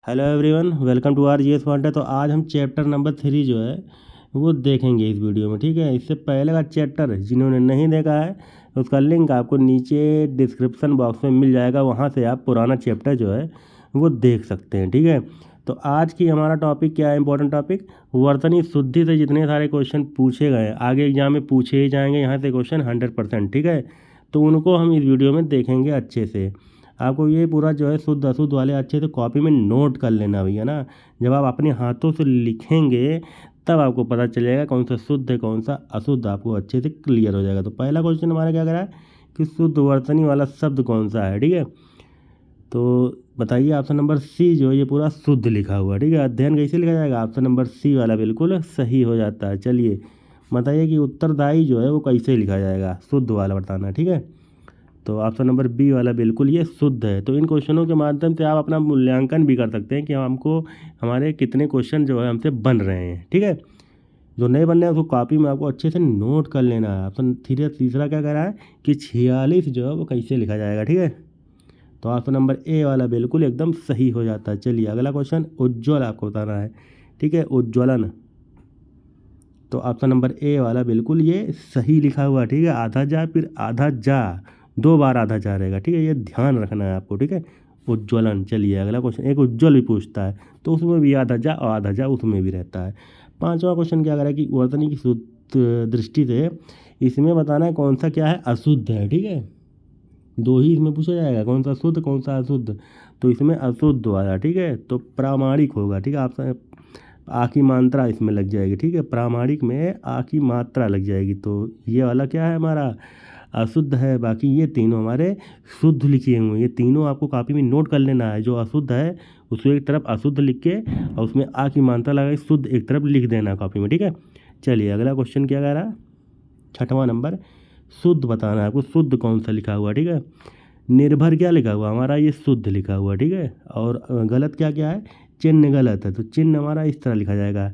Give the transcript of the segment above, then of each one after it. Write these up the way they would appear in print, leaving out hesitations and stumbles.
Hello everyone, welcome to our GS pointer. तो आज हम चैप्टर नंबर 3 जो है वो देखेंगे इस वीडियो में। ठीक है, इससे पहले का चैप्टर जिन्होंने नहीं देखा है उसका लिंक आपको नीचे डिस्क्रिप्शन बॉक्स में मिल जाएगा, वहाँ से आप पुराना चैप्टर जो है वो देख सकते हैं। ठीक है, तो आज की हमारा टॉपिक क्या है, इंपॉर्टेंट टॉपिक, वर्तनी शुद्धि से जितने सारे क्वेश्चन पूछे गए आगे एग्जाम में पूछे ही जाएंगे यहाँ से क्वेश्चन 100%। ठीक है, तो उनको हम इस वीडियो में देखेंगे अच्छे से। आपको ये पूरा जो है शुद्ध अशुद्ध वाले अच्छे से कॉपी में नोट कर लेना भैया ना। जब आप अपने हाथों से लिखेंगे तब आपको पता चलेगा कौन सा शुद्ध है कौन सा अशुद्ध, आपको अच्छे से क्लियर हो जाएगा। तो पहला क्वेश्चन हमारा क्या करा है कि शुद्ध वर्तनी वाला शब्द कौन सा है। ठीक है, तो बताइए ऑप्शन नंबर सी जो है ये पूरा शुद्ध लिखा हुआ है। ठीक है, अध्ययन कैसे लिखा जाएगा, ऑप्शन नंबर सी वाला बिल्कुल सही हो जाता है। चलिए बताइए कि उत्तरदायी जो है वो कैसे लिखा जाएगा, शुद्ध वाला बताना है। ठीक है, तो ऑप्शन नंबर बी वाला बिल्कुल ये शुद्ध है। तो इन क्वेश्चनों के माध्यम से आप अपना मूल्यांकन भी कर सकते हैं कि हमको हमारे कितने क्वेश्चन जो है हमसे बन रहे हैं। ठीक है, जो नए बन रहे हैं उसको कॉपी में आपको अच्छे से नोट कर लेना है। ऑप्शन तीसरा क्या कह रहा है कि 46 जो है वो कैसे लिखा जाएगा। ठीक है, तो ऑप्शन नंबर ए वाला बिल्कुल एकदम सही हो जाता है। चलिए अगला क्वेश्चन, उज्ज्वल आपको बताना है। ठीक है, उज्ज्वलन, तो ऑप्शन नंबर ए वाला बिल्कुल ये सही लिखा हुआ है। ठीक है, आधा जा फिर आधा जा, 2 बार आधा जा रहेगा। ठीक है, ये ध्यान रखना है आपको। ठीक है, उज्ज्वलन। चलिए अगला क्वेश्चन, एक उज्ज्वल भी पूछता है तो उसमें भी आधा जा और आधा जा उसमें भी रहता है। पांचवा क्वेश्चन क्या करें कि वर्तनी की शुद्ध दृष्टि से इसमें बताना है कौन सा क्या है अशुद्ध है। ठीक है, दो ही इसमें पूछा जाएगा, कौन सा शुद्ध कौन सा अशुद्ध। तो इसमें अशुद्ध वाला, ठीक है, तो प्रामाणिक होगा। ठीक है, आप आ की मात्रा इसमें लग जाएगी। ठीक है, प्रामाणिक में आ की मात्रा लग जाएगी, तो ये वाला क्या है हमारा अशुद्ध है। बाकी ये तीनों हमारे शुद्ध लिखे हुए हैं, ये तीनों आपको कॉपी में नोट कर लेना है। जो अशुद्ध है उसको एक तरफ अशुद्ध लिख के और उसमें आ की मात्रा लगा के शुद्ध एक तरफ लिख देना कॉपी में। ठीक है, चलिए अगला क्वेश्चन क्या कह रहा है, 6वां नंबर, शुद्ध बताना है आपको, शुद्ध कौन सा लिखा हुआ। ठीक है, निर्भर क्या लिखा हुआ हमारा, ये शुद्ध लिखा हुआ। ठीक है, और गलत क्या क्या है, चिन्ह गलत है, तो चिन्ह हमारा इस तरह लिखा जाएगा।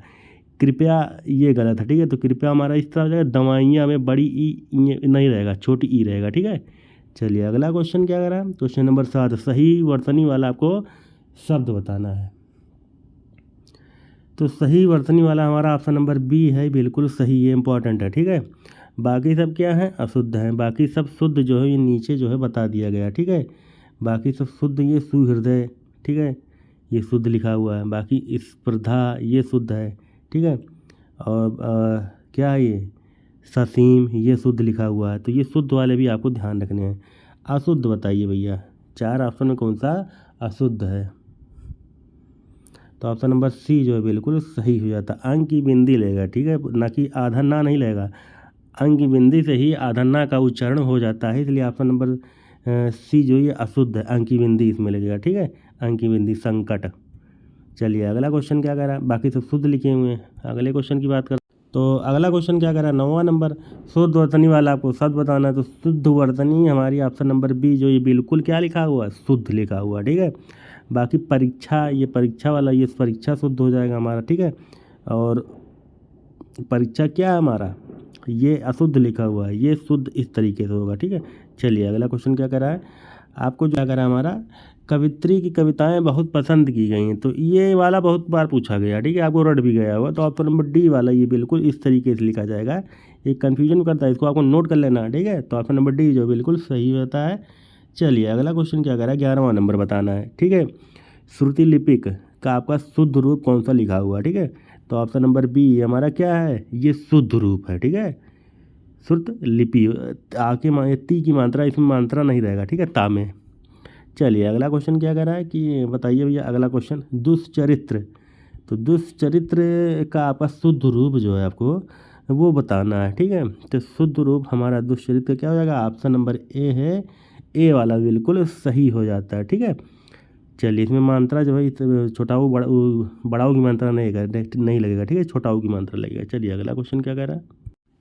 कृपया ये गलत है। ठीक है, तो कृपया हमारा इस तरह हो जाएगा, दवाइयाँ में बड़ी ई नहीं रहेगा, छोटी ई रहेगा। ठीक है, चलिए अगला क्वेश्चन क्या करा, क्वेश्चन नंबर 7, सही वर्तनी वाला आपको शब्द बताना है। तो सही वर्तनी वाला हमारा ऑप्शन नंबर बी है, बिल्कुल सही, ये इंपॉर्टेंट है। ठीक है, बाकी सब क्या है अशुद्ध है, बाकी सब शुद्ध जो है ये नीचे जो है बता दिया गया। ठीक है, बाकी सब शुद्ध, ये सुहृदय, ठीक है, ये शुद्ध लिखा हुआ है। बाकी स्पर्धा ये शुद्ध है। ठीक है, और क्या है ये ससीम, ये शुद्ध लिखा हुआ है। तो ये शुद्ध वाले भी आपको ध्यान रखने हैं। अशुद्ध बताइए भैया, 4 ऑप्शन में कौन सा अशुद्ध है। तो ऑप्शन नंबर सी जो है बिल्कुल सही हो जाता है, अंक की बिंदी लेगा। ठीक है, ना कि आधा ना नहीं लेगा, अंक की बिंदी से ही आधा ना का उच्चारण हो जाता है, इसलिए ऑप्शन नंबर सी जो ये अशुद्ध है, अंक की बिंदी इसमें लगेगा। ठीक है, अंक की बिंदी संकट। चलिए अगला क्वेश्चन क्या कह रहा है, बाकी सब शुद्ध लिखे हुए हैं। अगले क्वेश्चन की बात कर, तो अगला क्वेश्चन क्या कह रहा है, 9वां नंबर, शुद्ध वर्तनी वाला आपको शब्द बताना है। तो शुद्ध वर्तनी हमारी ऑप्शन नंबर बी जो ये बिल्कुल क्या लिखा हुआ है, शुद्ध लिखा हुआ है। ठीक है, बाकी परीक्षा, ये परीक्षा वाला, ये परीक्षा शुद्ध हो जाएगा हमारा। ठीक है, और परीक्षा क्या है हमारा, ये अशुद्ध लिखा हुआ है, ये शुद्ध इस तरीके से होगा। ठीक है, चलिए अगला क्वेश्चन क्या कर रहा है, आपको क्या करा हमारा, कवित्री की कविताएं बहुत पसंद की गई हैं। तो ये वाला बहुत बार पूछा गया। ठीक है, आपको रट भी गया हुआ, तो ऑप्शन नंबर डी वाला ये बिल्कुल इस तरीके से लिखा जाएगा। ये कन्फ्यूजन करता है, इसको आपको नोट कर लेना है। ठीक है, तो ऑप्शन नंबर डी जो बिल्कुल सही होता है। चलिए अगला क्वेश्चन क्या करा, 11वां नंबर बताना है। ठीक है, श्रुति लिपिक का आपका शुद्ध रूप कौन सा लिखा हुआ है। ठीक है, तो ऑप्शन नंबर बी हमारा क्या है, ये शुद्ध रूप है। ठीक है, शुद्ध लिपि, आके ती की मात्रा इसमें मात्रा नहीं रहेगा। ठीक है, ता में। चलिए अगला क्वेश्चन क्या कर रहा है कि बताइए भैया, अगला क्वेश्चन, दुष्चरित्र, तो दुष्चरित्र का आपका शुद्ध रूप जो है आपको वो बताना है। ठीक है, तो शुद्ध रूप हमारा दुष्चरित्र क्या हो जाएगा, ऑप्शन नंबर ए है, ए वाला बिल्कुल सही हो जाता है। ठीक है, चलिए इसमें मात्रा जो है छोटाऊ बड़ाऊ की मात्रा नहीं लगेगा। ठीक है, छोटाऊ की मात्रा लगेगा। चलिए अगला क्वेश्चन क्या कर रहा है,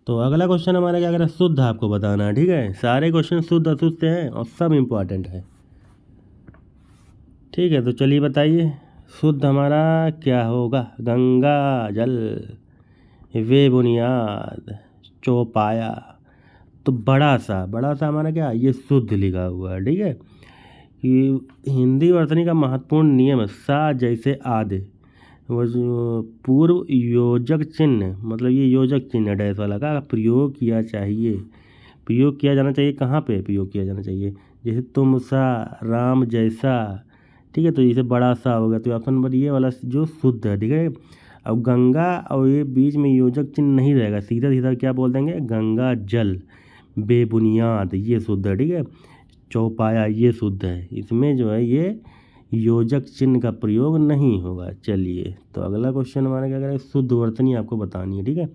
तो अगला क्वेश्चन हमारा क्या कर रहा है, शुद्ध आपको बताना है। ठीक है, सारे क्वेश्चन शुद्ध अशुद्ध हैं और सब इम्पोर्टेंट है। ठीक है, तो चलिए बताइए शुद्ध हमारा क्या होगा, गंगा जल, वे बुनियाद, चौपाया। तो बड़ा सा हमारा क्या, ये शुद्ध लिखा हुआ है। ठीक है, कि हिंदी वर्तनी का महत्वपूर्ण नियम है सा जैसे आदि, वो जो पूर्व योजक चिन्ह, मतलब ये योजक चिन्ह डैश वाला का प्रयोग किया चाहिए। प्रयोग किया जाना चाहिए कहाँ पे प्रयोग किया जाना चाहिए? जैसे तुम सा, राम जैसा, ठीक है, तो जैसे बड़ा सा हो गया, तो ऑप्शन नंबर ये वाला जो शुद्ध है, ठीक है। अब गंगा और ये बीच में योजक चिन्ह नहीं रहेगा, सीधा सीधा क्या बोल देंगे? गंगा जल, बेबुनियाद, ये शुद्ध है, ठीक है। चौपाया ये शुद्ध है, इसमें जो है ये योजक चिन्ह का प्रयोग नहीं होगा। चलिए, तो अगला क्वेश्चन हमारा क्या करें? शुद्ध वर्तनी आपको बतानी है, ठीक है।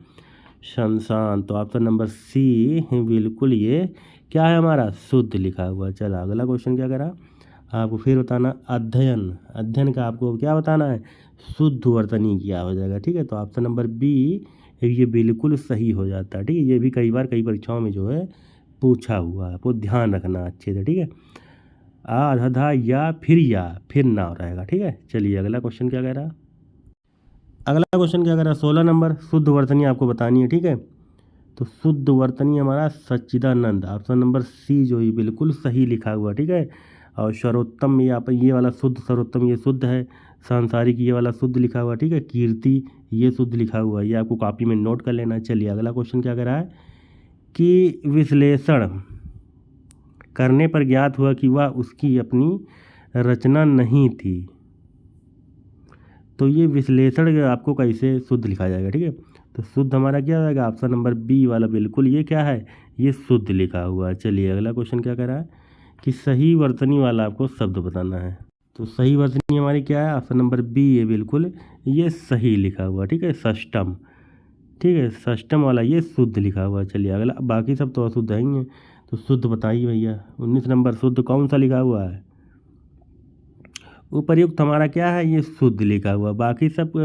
शमशान, तो ऑप्शन नंबर सी बिल्कुल ये क्या है हमारा? शुद्ध लिखा हुआ। चलो अगला क्वेश्चन क्या करा आपको फिर बताना, अध्ययन, अध्ययन का आपको क्या बताना है? शुद्ध वर्तनी क्या हो जाएगा, ठीक है। तो ऑप्शन नंबर बी ये बिल्कुल सही हो जाता है, ठीक है। ये भी कई बार कई परीक्षाओं में जो है पूछा हुआ है, आपको ध्यान रखना अच्छे से, ठीक है। आधा धा या फिर ना रहेगा, ठीक है। चलिए अगला क्वेश्चन क्या कह रहा है? अगला क्वेश्चन क्या कह रहा है? 16 नंबर, शुद्ध वर्तनी आपको बतानी है, ठीक है। तो शुद्ध वर्तनी हमारा सच्चिदानंद, ऑप्शन नंबर सी जो ये बिल्कुल सही लिखा हुआ, ठीक है। और सर्वोत्तम ये वाला शुद्ध, सर्वोत्तम ये शुद्ध है। सांसारिक ये वाला शुद्ध लिखा हुआ, ठीक है। कीर्ति ये शुद्ध लिखा हुआ है, ये आपको कॉपी में नोट कर लेना। चलिए अगला क्वेश्चन क्या कर रहा है कि विश्लेषण करने पर ज्ञात हुआ कि वह उसकी अपनी रचना नहीं थी। तो ये विश्लेषण आपको कैसे शुद्ध लिखा जाएगा, ठीक है। तो शुद्ध हमारा क्या हो जाएगा? ऑप्शन नंबर बी वाला बिल्कुल ये क्या है? ये शुद्ध लिखा हुआ है। चलिए अगला क्वेश्चन क्या कह रहा है कि सही वर्तनी वाला आपको शब्द बताना है। तो सही वर्तनी हमारी क्या है? ऑप्शन नंबर बी ये बिल्कुल ये सही लिखा हुआ, ठीक है। षष्टम, ठीक है, षष्टम वाला ये शुद्ध लिखा हुआ है। चलिए अगला, बाकी सब तो अशुद्ध ही हैं, तो शुद्ध बताइए भैया। 19 नंबर शुद्ध कौन सा लिखा हुआ है? उपर्युक्त हमारा क्या है? ये शुद्ध लिखा हुआ, बाकी सब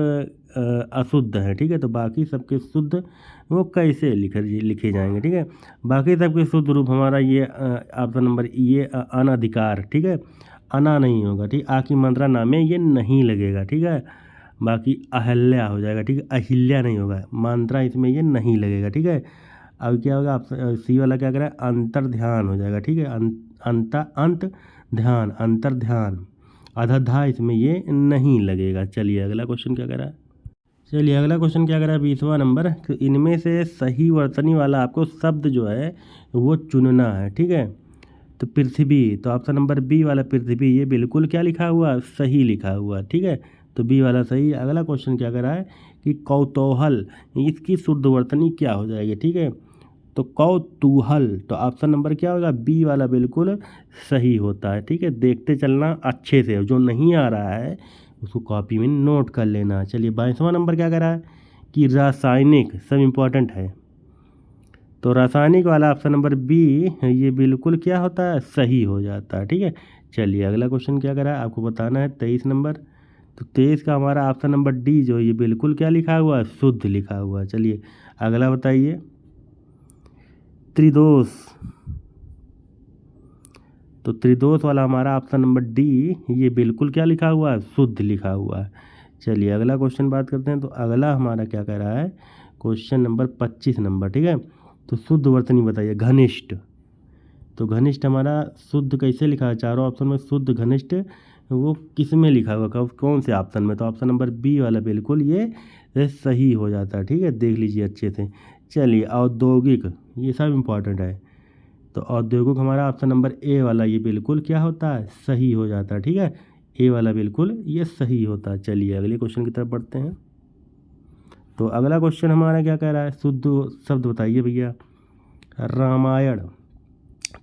अशुद्ध है, ठीक है। तो बाकी सबके शुद्ध वो कैसे लिखे जाएंगे, ठीक है। बाकी सबके शुद्ध रूप हमारा ये ऑप्शन नंबर ये अनधिकार, ठीक है। अना नहीं होगा, ठीक। आ की मात्रा ना में ये नहीं लगेगा, ठीक है। बाकी अहल्या हो जाएगा, ठीक है। अहिल्या नहीं होगा, मात्रा इसमें ये नहीं लगेगा, ठीक है। अब क्या होगा? आप सी वाला क्या करें? अंतर ध्यान हो जाएगा, ठीक है। अंत ध्यान, अंतर ध्यान, आधा धा इसमें ये नहीं लगेगा। चलिए अगला क्वेश्चन क्या करा? चलिए अगला क्वेश्चन क्या करा? 20वां नंबर, तो इनमें से सही वर्तनी वाला आपको शब्द जो है वो चुनना है, ठीक है। तो पृथ्वी, तो ऑप्शन नंबर बी वाला पृथ्वी ये बिल्कुल क्या लिखा हुआ? सही लिखा हुआ, ठीक है। तो बी वाला सही। अगला क्वेश्चन क्या करा है कि कौतूहल, इसकी शुद्ध वर्तनी क्या हो जाएगी, ठीक है। तो कौतूहल, तो ऑप्शन नंबर क्या होगा? बी वाला बिल्कुल सही होता है, ठीक है। देखते चलना अच्छे से, जो नहीं आ रहा है उसको कॉपी में नोट कर लेना। चलिए 22वां नंबर क्या कर रहा है कि रासायनिक, सब इम्पोर्टेंट है। तो रासायनिक वाला ऑप्शन नंबर बी ये बिल्कुल क्या होता है? सही हो जाता है, ठीक है। चलिए अगला क्वेश्चन क्या करा है आपको बताना है, 23 नंबर। तो 23 का हमारा ऑप्शन नंबर डी जो ये बिल्कुल क्या लिखा हुआ है? शुद्ध लिखा हुआ है। चलिए अगला बताइए, त्रिदोष, तो त्रिदोष वाला हमारा ऑप्शन नंबर डी ये बिल्कुल क्या लिखा हुआ है? शुद्ध लिखा हुआ है। चलिए अगला क्वेश्चन बात करते हैं। तो अगला हमारा क्या कह रहा है? क्वेश्चन नंबर 25 नंबर, ठीक है। तो शुद्ध वर्तनी बताइए। घनिष्ठ, तो घनिष्ठ हमारा शुद्ध कैसे लिखा है? चारों ऑप्शन में शुद्ध घनिष्ठ वो किस में लिखा हुआ, कौन से ऑप्शन में? तो ऑप्शन नंबर बी वाला बिल्कुल ये सही हो जाता है, ठीक है। देख लीजिए अच्छे से। चलिए औद्योगिक, ये सब इम्पॉर्टेंट है। तो औद्योगिक हमारा ऑप्शन नंबर ए वाला ये बिल्कुल क्या होता है? सही हो जाता है, ठीक है। ए वाला बिल्कुल ये सही होता है। चलिए अगले क्वेश्चन की तरफ बढ़ते हैं। तो अगला क्वेश्चन हमारा क्या कह रहा है? शुद्ध शब्द बताइए भैया। रामायण,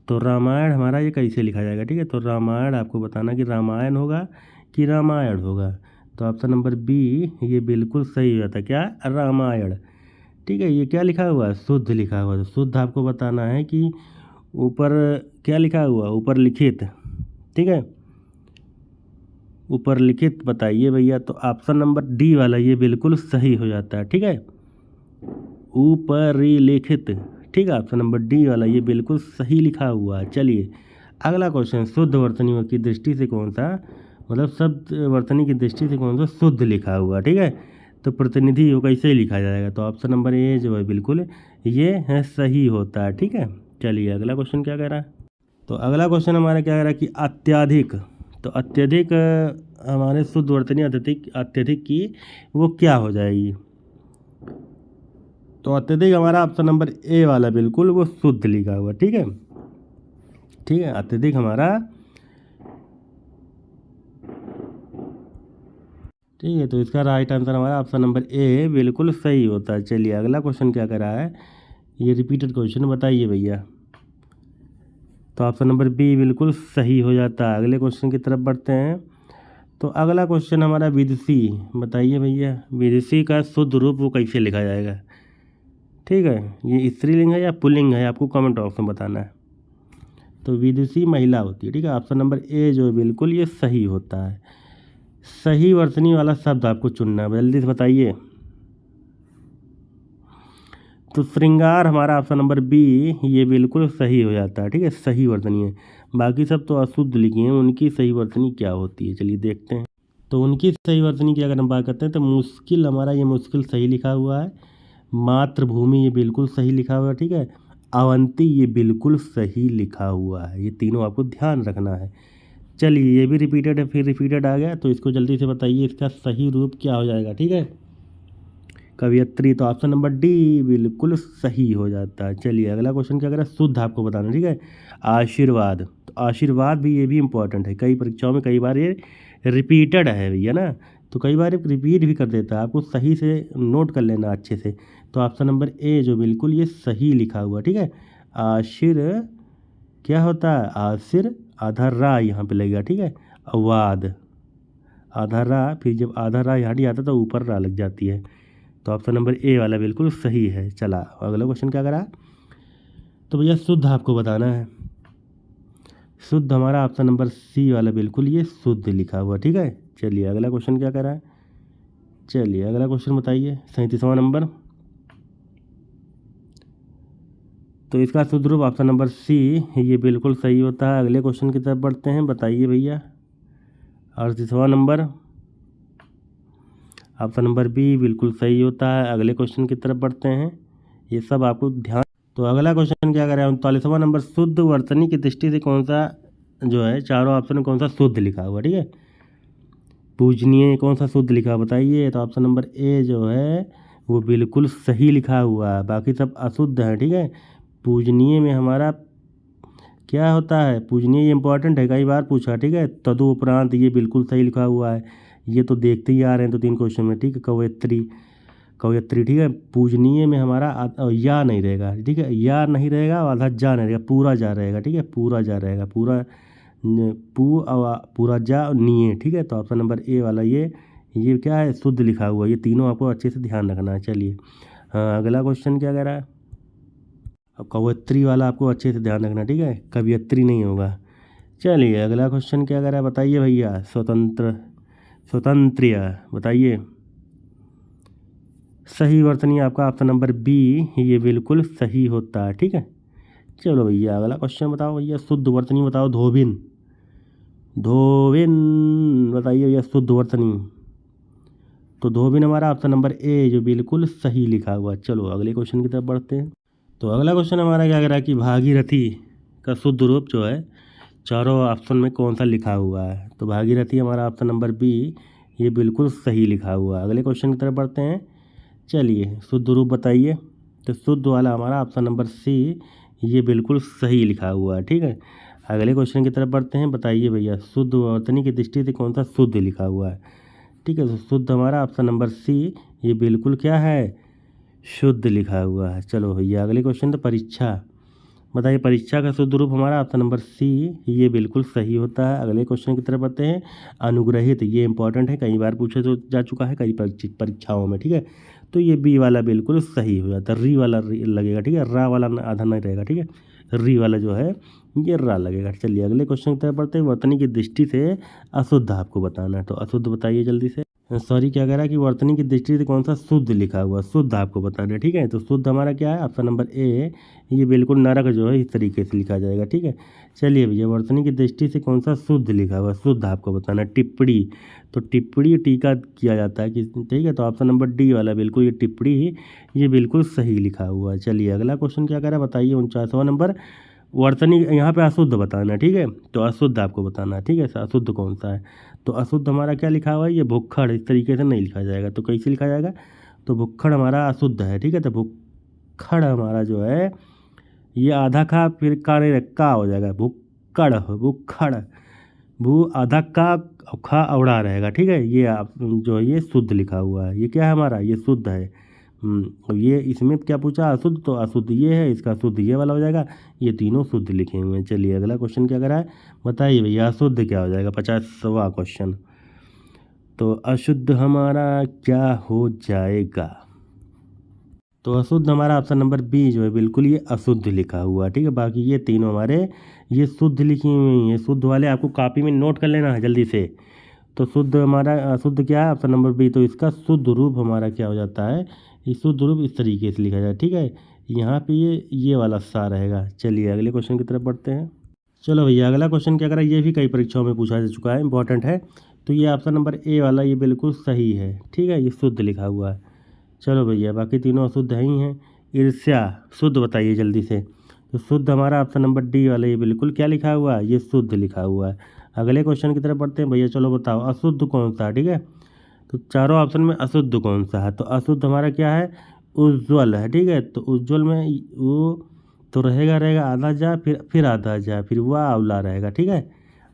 तो रामायण हमारा ये कैसे लिखा जाएगा, ठीक है। तो रामायण आपको बताना कि रामायण होगा कि रामायण होगा। तो ऑप्शन नंबर बी ये बिल्कुल सही हो जाता है, क्या? रामायण, ठीक है। ये क्या लिखा हुआ है? शुद्ध लिखा हुआ है। तो शुद्ध आपको बताना है कि ऊपर क्या लिखा हुआ? ऊपर लिखित, ठीक है। ऊपर लिखित बताइए भैया। तो ऑप्शन नंबर डी वाला ये बिल्कुल सही हो जाता है, ठीक है। ऊपरिलिखित, ठीक है। ऑप्शन नंबर डी वाला ये बिल्कुल सही लिखा हुआ है। चलिए अगला क्वेश्चन, शुद्ध वर्तनी की दृष्टि से कौन सा, मतलब शब्द वर्तनी की दृष्टि से कौन सा शुद्ध लिखा हुआ, ठीक है। तो प्रतिनिधि वो कैसे लिखा जाएगा? तो ऑप्शन नंबर ए जो है बिल्कुल ये है सही होता है, ठीक है। चलिए अगला क्वेश्चन क्या कह रहा है? तो अगला क्वेश्चन हमारा क्या कह रहा है कि अत्यधिक, तो अत्यधिक हमारे शुद्ध वर्तनी अत्यधिक अत्यधिक की वो क्या हो जाएगी। तो अत्यधिक हमारा ऑप्शन नंबर ए वाला बिल्कुल वो शुद्ध लिखा हुआ, ठीक है। ठीक है, अत्यधिक हमारा, ठीक है, तो इसका राइट आंसर हमारा ऑप्शन नंबर ए बिल्कुल सही होता है। चलिए अगला क्वेश्चन क्या कर रहा है, ये रिपीटेड क्वेश्चन बताइए भैया। तो ऑप्शन नंबर बी बिल्कुल सही हो जाता है। अगले क्वेश्चन की तरफ बढ़ते हैं। तो अगला क्वेश्चन हमारा विदुषी, बताइए भैया विदुषी का शुद्ध रूप वो कैसे लिखा जाएगा। ठीक है, ये स्त्रीलिंग है या पुल्लिंग है, आपको कमेंट बॉक्स में बताना है। तो विदुषी महिला होती है, ठीक है। ऑप्शन नंबर ए जो है बिल्कुल ये सही होता है। सही वर्तनी वाला शब्द आपको चुनना है, जल्दी से बताइए। तो श्रृंगार हमारा ऑप्शन नंबर बी ये बिल्कुल सही हो जाता है, ठीक है, सही वर्तनी है। बाकी सब तो अशुद्ध लिखी हैं, उनकी सही वर्तनी क्या होती है, चलिए देखते हैं। तो उनकी सही वर्तनी की अगर हम बात करते हैं तो मुश्किल हमारा ये मुश्किल सही लिखा हुआ है। मातृभूमि ये बिल्कुल सही लिखा हुआ है, ठीक है। अवंती ये बिल्कुल सही लिखा हुआ है, ये तीनों आपको ध्यान रखना है। चलिए ये भी रिपीटेड है, फिर रिपीटेड आ गया, तो इसको जल्दी से बताइए इसका सही रूप क्या हो जाएगा, ठीक है। कवियत्री, तो ऑप्शन नंबर डी बिल्कुल सही हो जाता है। चलिए अगला क्वेश्चन क्या करें, शुद्ध आपको बताना, ठीक है। आशीर्वाद, तो आशीर्वाद भी ये भी इम्पोर्टेंट है, कई परीक्षाओं में कई बार ये रिपीटेड है भैया ना, तो कई बार रिपीट भी कर देता है, आपको सही से नोट कर लेना अच्छे से। तो ऑप्शन नंबर ए जो बिल्कुल ये सही लिखा हुआ, ठीक है। आशीर क्या होता है, आशीर आधा रा यहाँ पे लगेगा, ठीक है। वाद आधा रा, फिर जब आधा रा यहाँ नहीं आता तो ऊपर रा लग जाती है। तो ऑप्शन नंबर ए वाला बिल्कुल सही है। चला अगला क्वेश्चन क्या करा, तो भैया शुद्ध आपको बताना है। शुद्ध हमारा ऑप्शन नंबर सी वाला बिल्कुल ये शुद्ध लिखा हुआ, ठीक है। चलिए अगला क्वेश्चन क्या करा है, चलिए अगला क्वेश्चन बताइए, 37वां नंबर। तो इसका शुद्ध रूप ऑप्शन नंबर सी ये बिल्कुल सही होता है। अगले क्वेश्चन की तरफ बढ़ते हैं, बताइए भैया 38वां नंबर। ऑप्शन नंबर बी बिल्कुल सही होता है। अगले क्वेश्चन की तरफ बढ़ते हैं, ये सब आपको ध्यान। तो अगला क्वेश्चन क्या करें, 39वां नंबर, शुद्ध वर्तनी की दृष्टि से कौन सा जो है चारों ऑप्शन में कौन सा शुद्ध लिखा हुआ, ठीक है। पूजनीय कौन सा शुद्ध लिखा बताइए। तो ऑप्शन नंबर ए जो है वो बिल्कुल सही लिखा हुआ है, बाकी सब अशुद्ध है, ठीक है। पूजनीय में हमारा क्या होता है, पूजनीय ये इंपॉर्टेंट है, कई बार पूछा, ठीक है। तदुपरांत ये बिल्कुल सही लिखा हुआ है, ये तो देखते ही आ रहे हैं तो 3 क्वेश्चन में, ठीक है। कवयत्री, कवयत्री, ठीक है। पूजनीय में हमारा या नहीं रहेगा, ठीक है, या नहीं रहेगा, आधा जा नहीं रहेगा, पूरा जा रहेगा, ठीक है, पूरा जा रहेगा, पूरा पूरा जा और निये, ठीक है। तो ऑप्शन नंबर ए वाला ये क्या है, शुद्ध लिखा हुआ है। ये तीनों आपको अच्छे से ध्यान रखना है। चलिए हाँ अगला क्वेश्चन क्या कह रहा है, अब कवयत्री वाला आपको अच्छे से ध्यान रखना, ठीक है, कवियत्री नहीं होगा। चलिए अगला क्वेश्चन क्या कह रहा है बताइए भैया, स्वतंत्र, स्वतंत्र्य बताइए। सही वर्तनी आपका ऑप्शन नंबर बी ये बिल्कुल सही होता है, ठीक है। चलो भैया अगला क्वेश्चन बताओ भैया, शुद्ध वर्तनी बताओ। धोबिन, धोबिन बताइए भैया शुद्ध वर्तनी। तो धोबिन हमारा ऑप्शन नंबर ए जो बिल्कुल सही लिखा हुआ। चलो अगले क्वेश्चन की तरफ बढ़ते हैं। तो अगला क्वेश्चन हमारा क्या कह रहा है कि भागीरथी का शुद्ध रूप जो है चारों ऑप्शन में कौन सा लिखा हुआ है। तो भागीरथी हमारा ऑप्शन नंबर बी ये बिल्कुल सही लिखा हुआ है। अगले क्वेश्चन की तरफ बढ़ते हैं, चलिए शुद्ध रूप बताइए। तो शुद्ध वाला हमारा ऑप्शन नंबर सी ये बिल्कुल सही लिखा हुआ है, ठीक है। अगले क्वेश्चन की तरफ बढ़ते हैं, बताइए भैया शुद्ध वर्तनी की दृष्टि से कौन सा शुद्ध लिखा हुआ है, ठीक है। तो शुद्ध हमारा ऑप्शन नंबर सी ये बिल्कुल क्या है, शुद्ध लिखा हुआ है। चलो भैया अगले क्वेश्चन, तो परीक्षा बताइए। परीक्षा का शुद्ध रूप हमारा ऑप्शन नंबर सी ये बिल्कुल सही होता है। अगले क्वेश्चन की तरफ बढ़ते हैं, अनुग्रहित, ये इंपॉर्टेंट है, कई बार पूछे तो जा चुका है कई परीक्षाओं में, ठीक है। तो ये बी वाला बिल्कुल सही हो जाता है। री वाला लगेगा, ठीक है, रा वाला आधा नहीं रहेगा, ठीक है। री वाला जो है ये रा लगेगा। चलिए अगले क्वेश्चन की तरफ बढ़ते हैं, वर्तनी की दृष्टि से अशुद्ध आपको बताना है। तो अशुद्ध बताइए जल्दी से। सॉरी क्या कह रहा है कि वर्तनी की दृष्टि से कौन सा शुद्ध लिखा हुआ, शुद्ध आपको बताना है, ठीक है। तो शुद्ध हमारा क्या है, ऑप्शन नंबर ए ये बिल्कुल नरक जो है इस तरीके से लिखा जाएगा, ठीक है। चलिए भैया वर्तनी की दृष्टि से कौन सा शुद्ध लिखा हुआ, शुद्ध आपको बताना है। टिप्पणी, तो टिप्पणी टीका किया जाता है कि, ठीक है। तो ऑप्शन नंबर डी वाला बिल्कुल ये टिप्पणी ये बिल्कुल सही लिखा हुआ है। चलिए अगला क्वेश्चन क्या कह रहा है बताइए, 49वां नंबर। वर्तनी यहाँ पे अशुद्ध बताना है, ठीक है। तो अशुद्ध आपको बताना है, ठीक है। अशुद्ध कौन सा है, तो अशुद्ध हमारा क्या लिखा हुआ है, ये भुक्खड़। इस तरीके से नहीं लिखा जाएगा, तो कैसे लिखा जाएगा, तो भुक्खड़ हमारा अशुद्ध है, ठीक है। तो भुक्खड़ हमारा जो है ये आधा खा फिर का नहीं का हो जाएगा, भुक्कड़ भुक्खड़, भू आधा का खा अवड़ा रहेगा, ठीक है। ये आप जो है ये शुद्ध लिखा हुआ है, ये क्या है हमारा, ये शुद्ध है। अब ये इसमें क्या पूछा, अशुद्ध, तो अशुद्ध ये है, इसका शुद्ध ये वाला हो जाएगा। ये तीनों शुद्ध लिखे हुए हैं। चलिए अगला क्वेश्चन क्या करा है, बताइए भैया, अशुद्ध क्या हो जाएगा, 50वां क्वेश्चन। तो अशुद्ध हमारा क्या हो जाएगा, तो अशुद्ध हमारा ऑप्शन नंबर बी जो है बिल्कुल ये अशुद्ध लिखा हुआ है, ठीक है। बाकी ये तीनों हमारे ये शुद्ध लिखी हुई हैं। शुद्ध वाले आपको कॉपी में नोट कर लेना है जल्दी से। तो शुद्ध हमारा अशुद्ध क्या है, ऑप्शन नंबर बी। तो इसका शुद्ध रूप हमारा क्या हो जाता है, ये शुद्ध रूप इस तरीके से लिखा जाए, ठीक है। यहाँ पे ये वाला सा रहेगा। चलिए अगले क्वेश्चन की तरफ बढ़ते हैं। चलो भैया अगला क्वेश्चन क्या करा, ये भी कई परीक्षाओं में पूछा जा चुका है, इंपॉर्टेंट है। तो ये ऑप्शन नंबर ए वाला ये बिल्कुल सही है, ठीक है। ये शुद्ध लिखा हुआ है। चलो भैया बाकी तीनों अशुद्ध ही हैं। ईर्ष्या शुद्ध बताइए जल्दी से। तो शुद्ध हमारा ऑप्शन नंबर डी वाला ये बिल्कुल क्या लिखा हुआ है, ये शुद्ध लिखा हुआ है। अगले क्वेश्चन की तरफ बढ़ते हैं भैया। चलो बताओ अशुद्ध कौन सा है, ठीक है। तो चारों ऑप्शन में अशुद्ध कौन सा है, तो अशुद्ध हमारा क्या है, उज्ज्वल है, ठीक है। तो उज्ज्वल में वो तो रहेगा आधा जा फिर आधा जा फिर वह अवला रहेगा, ठीक है।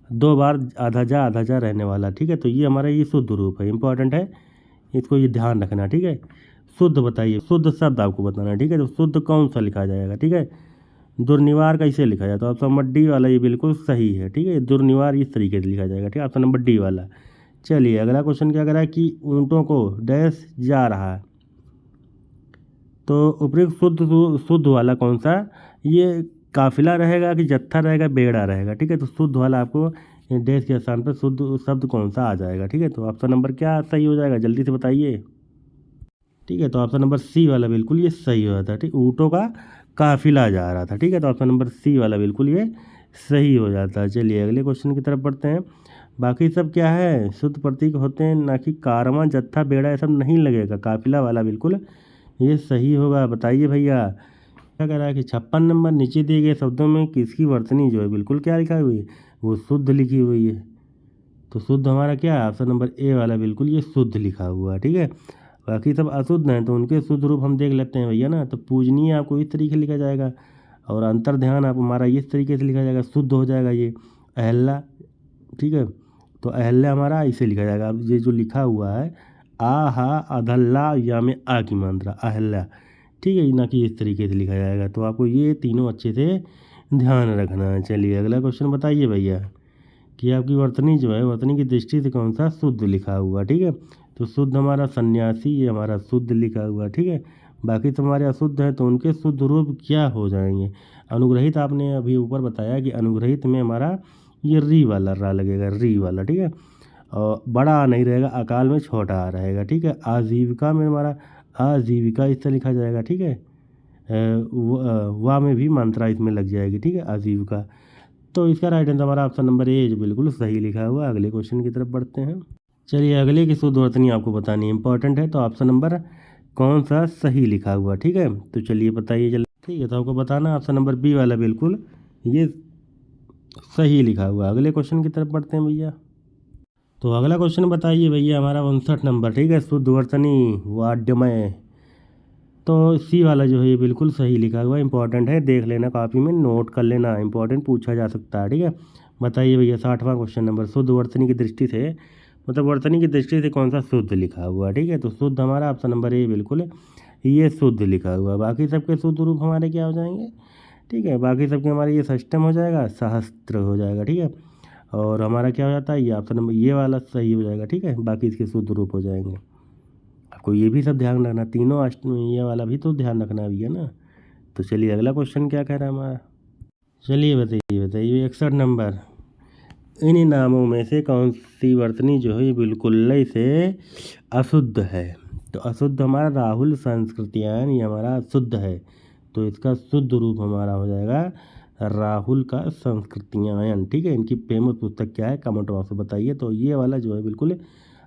2 बार आधा जा रहने वाला, ठीक है। तो ये हमारा ये शुद्ध रूप है, इंपॉर्टेंट है, इसको ये ध्यान रखना, ठीक है। शुद्ध बताइए, शुद्ध शब्द आपको बताना है, ठीक है। तो शुद्ध कौन सा लिखा जाएगा, ठीक है। दुर्निवार कैसे लिखा जाए, तो ऑप्शन नंबर डी वाला ये बिल्कुल सही है, ठीक है। दुर्निवार इस तरीके से लिखा जाएगा, ठीक है, ऑप्शन नंबर डी वाला। चलिए अगला क्वेश्चन क्या करा है कि ऊँटों को डैश जा रहा है। तो उपयुक्त शुद्ध वाला कौन सा, ये काफिला रहेगा कि जत्था रहेगा, बेड़ा रहेगा, ठीक है। तो शुद्ध वाला आपको डैश के स्थान पर शुद्ध शब्द कौन सा आ जाएगा, ठीक है। तो ऑप्शन नंबर क्या सही हो जाएगा, जल्दी से बताइए, ठीक है। तो ऑप्शन नंबर सी वाला बिल्कुल ये सही हो जाता है, ठीक। ऊँटों का काफिला जा रहा था, ठीक है। तो ऑप्शन नंबर सी वाला बिल्कुल ये सही हो जाता है। चलिए अगले क्वेश्चन की तरफ बढ़ते हैं। बाकी सब क्या है, शुद्ध प्रतीक होते हैं, ना कि कारवां जत्था बेड़ा, ये सब नहीं लगेगा। काफिला वाला बिल्कुल ये सही होगा। बताइए भैया क्या कह रहा है कि 56 नंबर नीचे दिए गए शब्दों में किसकी वर्तनी जो है बिल्कुल क्या लिखा हुई है, वो शुद्ध लिखी हुई है। तो शुद्ध हमारा क्या है, ऑप्शन नंबर ए वाला बिल्कुल ये शुद्ध लिखा हुआ है, ठीक है। बाकी सब अशुद्ध हैं, तो उनके शुद्ध रूप हम देख लेते हैं भैया ना। तो पूजनीय आपको इस तरीके से लिखा जाएगा, और अंतर ध्यान आप हमारा इस तरीके से लिखा जाएगा, शुद्ध हो जाएगा ये अहल्ला, ठीक है। तो अहल्या हमारा इसे लिखा जाएगा। अब ये जो लिखा हुआ है आ हा अधल्ला या में आ की मात्रा अहल्या, ठीक है, ना कि इस तरीके से लिखा जाएगा। तो आपको ये तीनों अच्छे से ध्यान रखना है। चलिए अगला क्वेश्चन बताइए भैया कि आपकी वर्तनी जो है, वर्तनी की दृष्टि से कौन सा शुद्ध लिखा हुआ, ठीक है। तो शुद्ध हमारा सन्यासी, ये हमारा शुद्ध लिखा हुआ, ठीक है। बाकी तो हमारे अशुद्ध हैं, तो उनके शुद्ध रूप क्या हो जाएंगे। अनुग्रहित आपने अभी ऊपर बताया कि अनुग्रहित में हमारा ये री वाला रा लगेगा, री वाला, ठीक है। और बड़ा आ नहीं रहेगा, अकाल में छोटा आ रहेगा, ठीक है। आजीविका में हमारा आजीविका इस तरह लिखा जाएगा, ठीक है। वाह में भी मात्रा इसमें लग जाएगी, ठीक है, आजीविका। तो इसका राइट आंसर हमारा ऑप्शन नंबर ए जो बिल्कुल सही लिखा हुआ है। अगले क्वेश्चन की तरफ बढ़ते हैं। चलिए अगले की शुद्ध वर्तनी आपको बतानी है, इंपॉर्टेंट है। तो ऑप्शन नंबर कौन सा सही लिखा हुआ, ठीक है। तो चलिए बताइए जल्दी, ठीक है। तो आपको बताना ऑप्शन नंबर बी वाला बिल्कुल ये सही लिखा हुआ है। अगले क्वेश्चन की तरफ बढ़ते हैं भैया। तो अगला क्वेश्चन बताइए भैया हमारा 59 नंबर, ठीक है। शुद्ध वर्तनी वाड्यमय, तो सी वाला जो है ये बिल्कुल सही लिखा हुआ है, इंपॉर्टेंट है, देख लेना कॉपी में, नोट कर लेना, इंपॉर्टेंट पूछा जा सकता है, ठीक है। बताइए भैया 60वां क्वेश्चन नंबर, शुद्ध वर्तनी की दृष्टि से, मतलब वर्तनी की दृष्टि से कौन सा शुद्ध लिखा हुआ है, ठीक है। तो शुद्ध हमारा ऑप्शन नंबर ए बिल्कुल ये शुद्ध लिखा हुआ है। बाकी सबके शुद्ध रूप हमारे क्या हो जाएंगे, ठीक है। बाकी सबके हमारे ये षष्टम हो जाएगा, सहस्त्र हो जाएगा, ठीक है। और हमारा क्या हो जाता है, ये ऑप्शन नंबर ये वाला सही हो जाएगा, ठीक है। बाकी इसके शुद्ध रूप हो जाएंगे। आपको ये भी सब ध्यान रखना, तीनों ये वाला भी तो ध्यान रखना भी है ना। तो चलिए अगला क्वेश्चन क्या कह रहा है हमारा, चलिए बताइए 61 नंबर, इन नामों में से कौन सी वर्तनी जो है बिल्कुल लय से अशुद्ध है। तो अशुद्ध हमारा राहुल संस्कृतियान, ये हमारा अशुद्ध है। तो इसका शुद्ध रूप हमारा हो जाएगा राहुल का संस्कृतियायन, ठीक है। इनकी फेमस पुस्तक क्या है, कमेंट बॉक्स में बताइए। तो ये वाला जो है बिल्कुल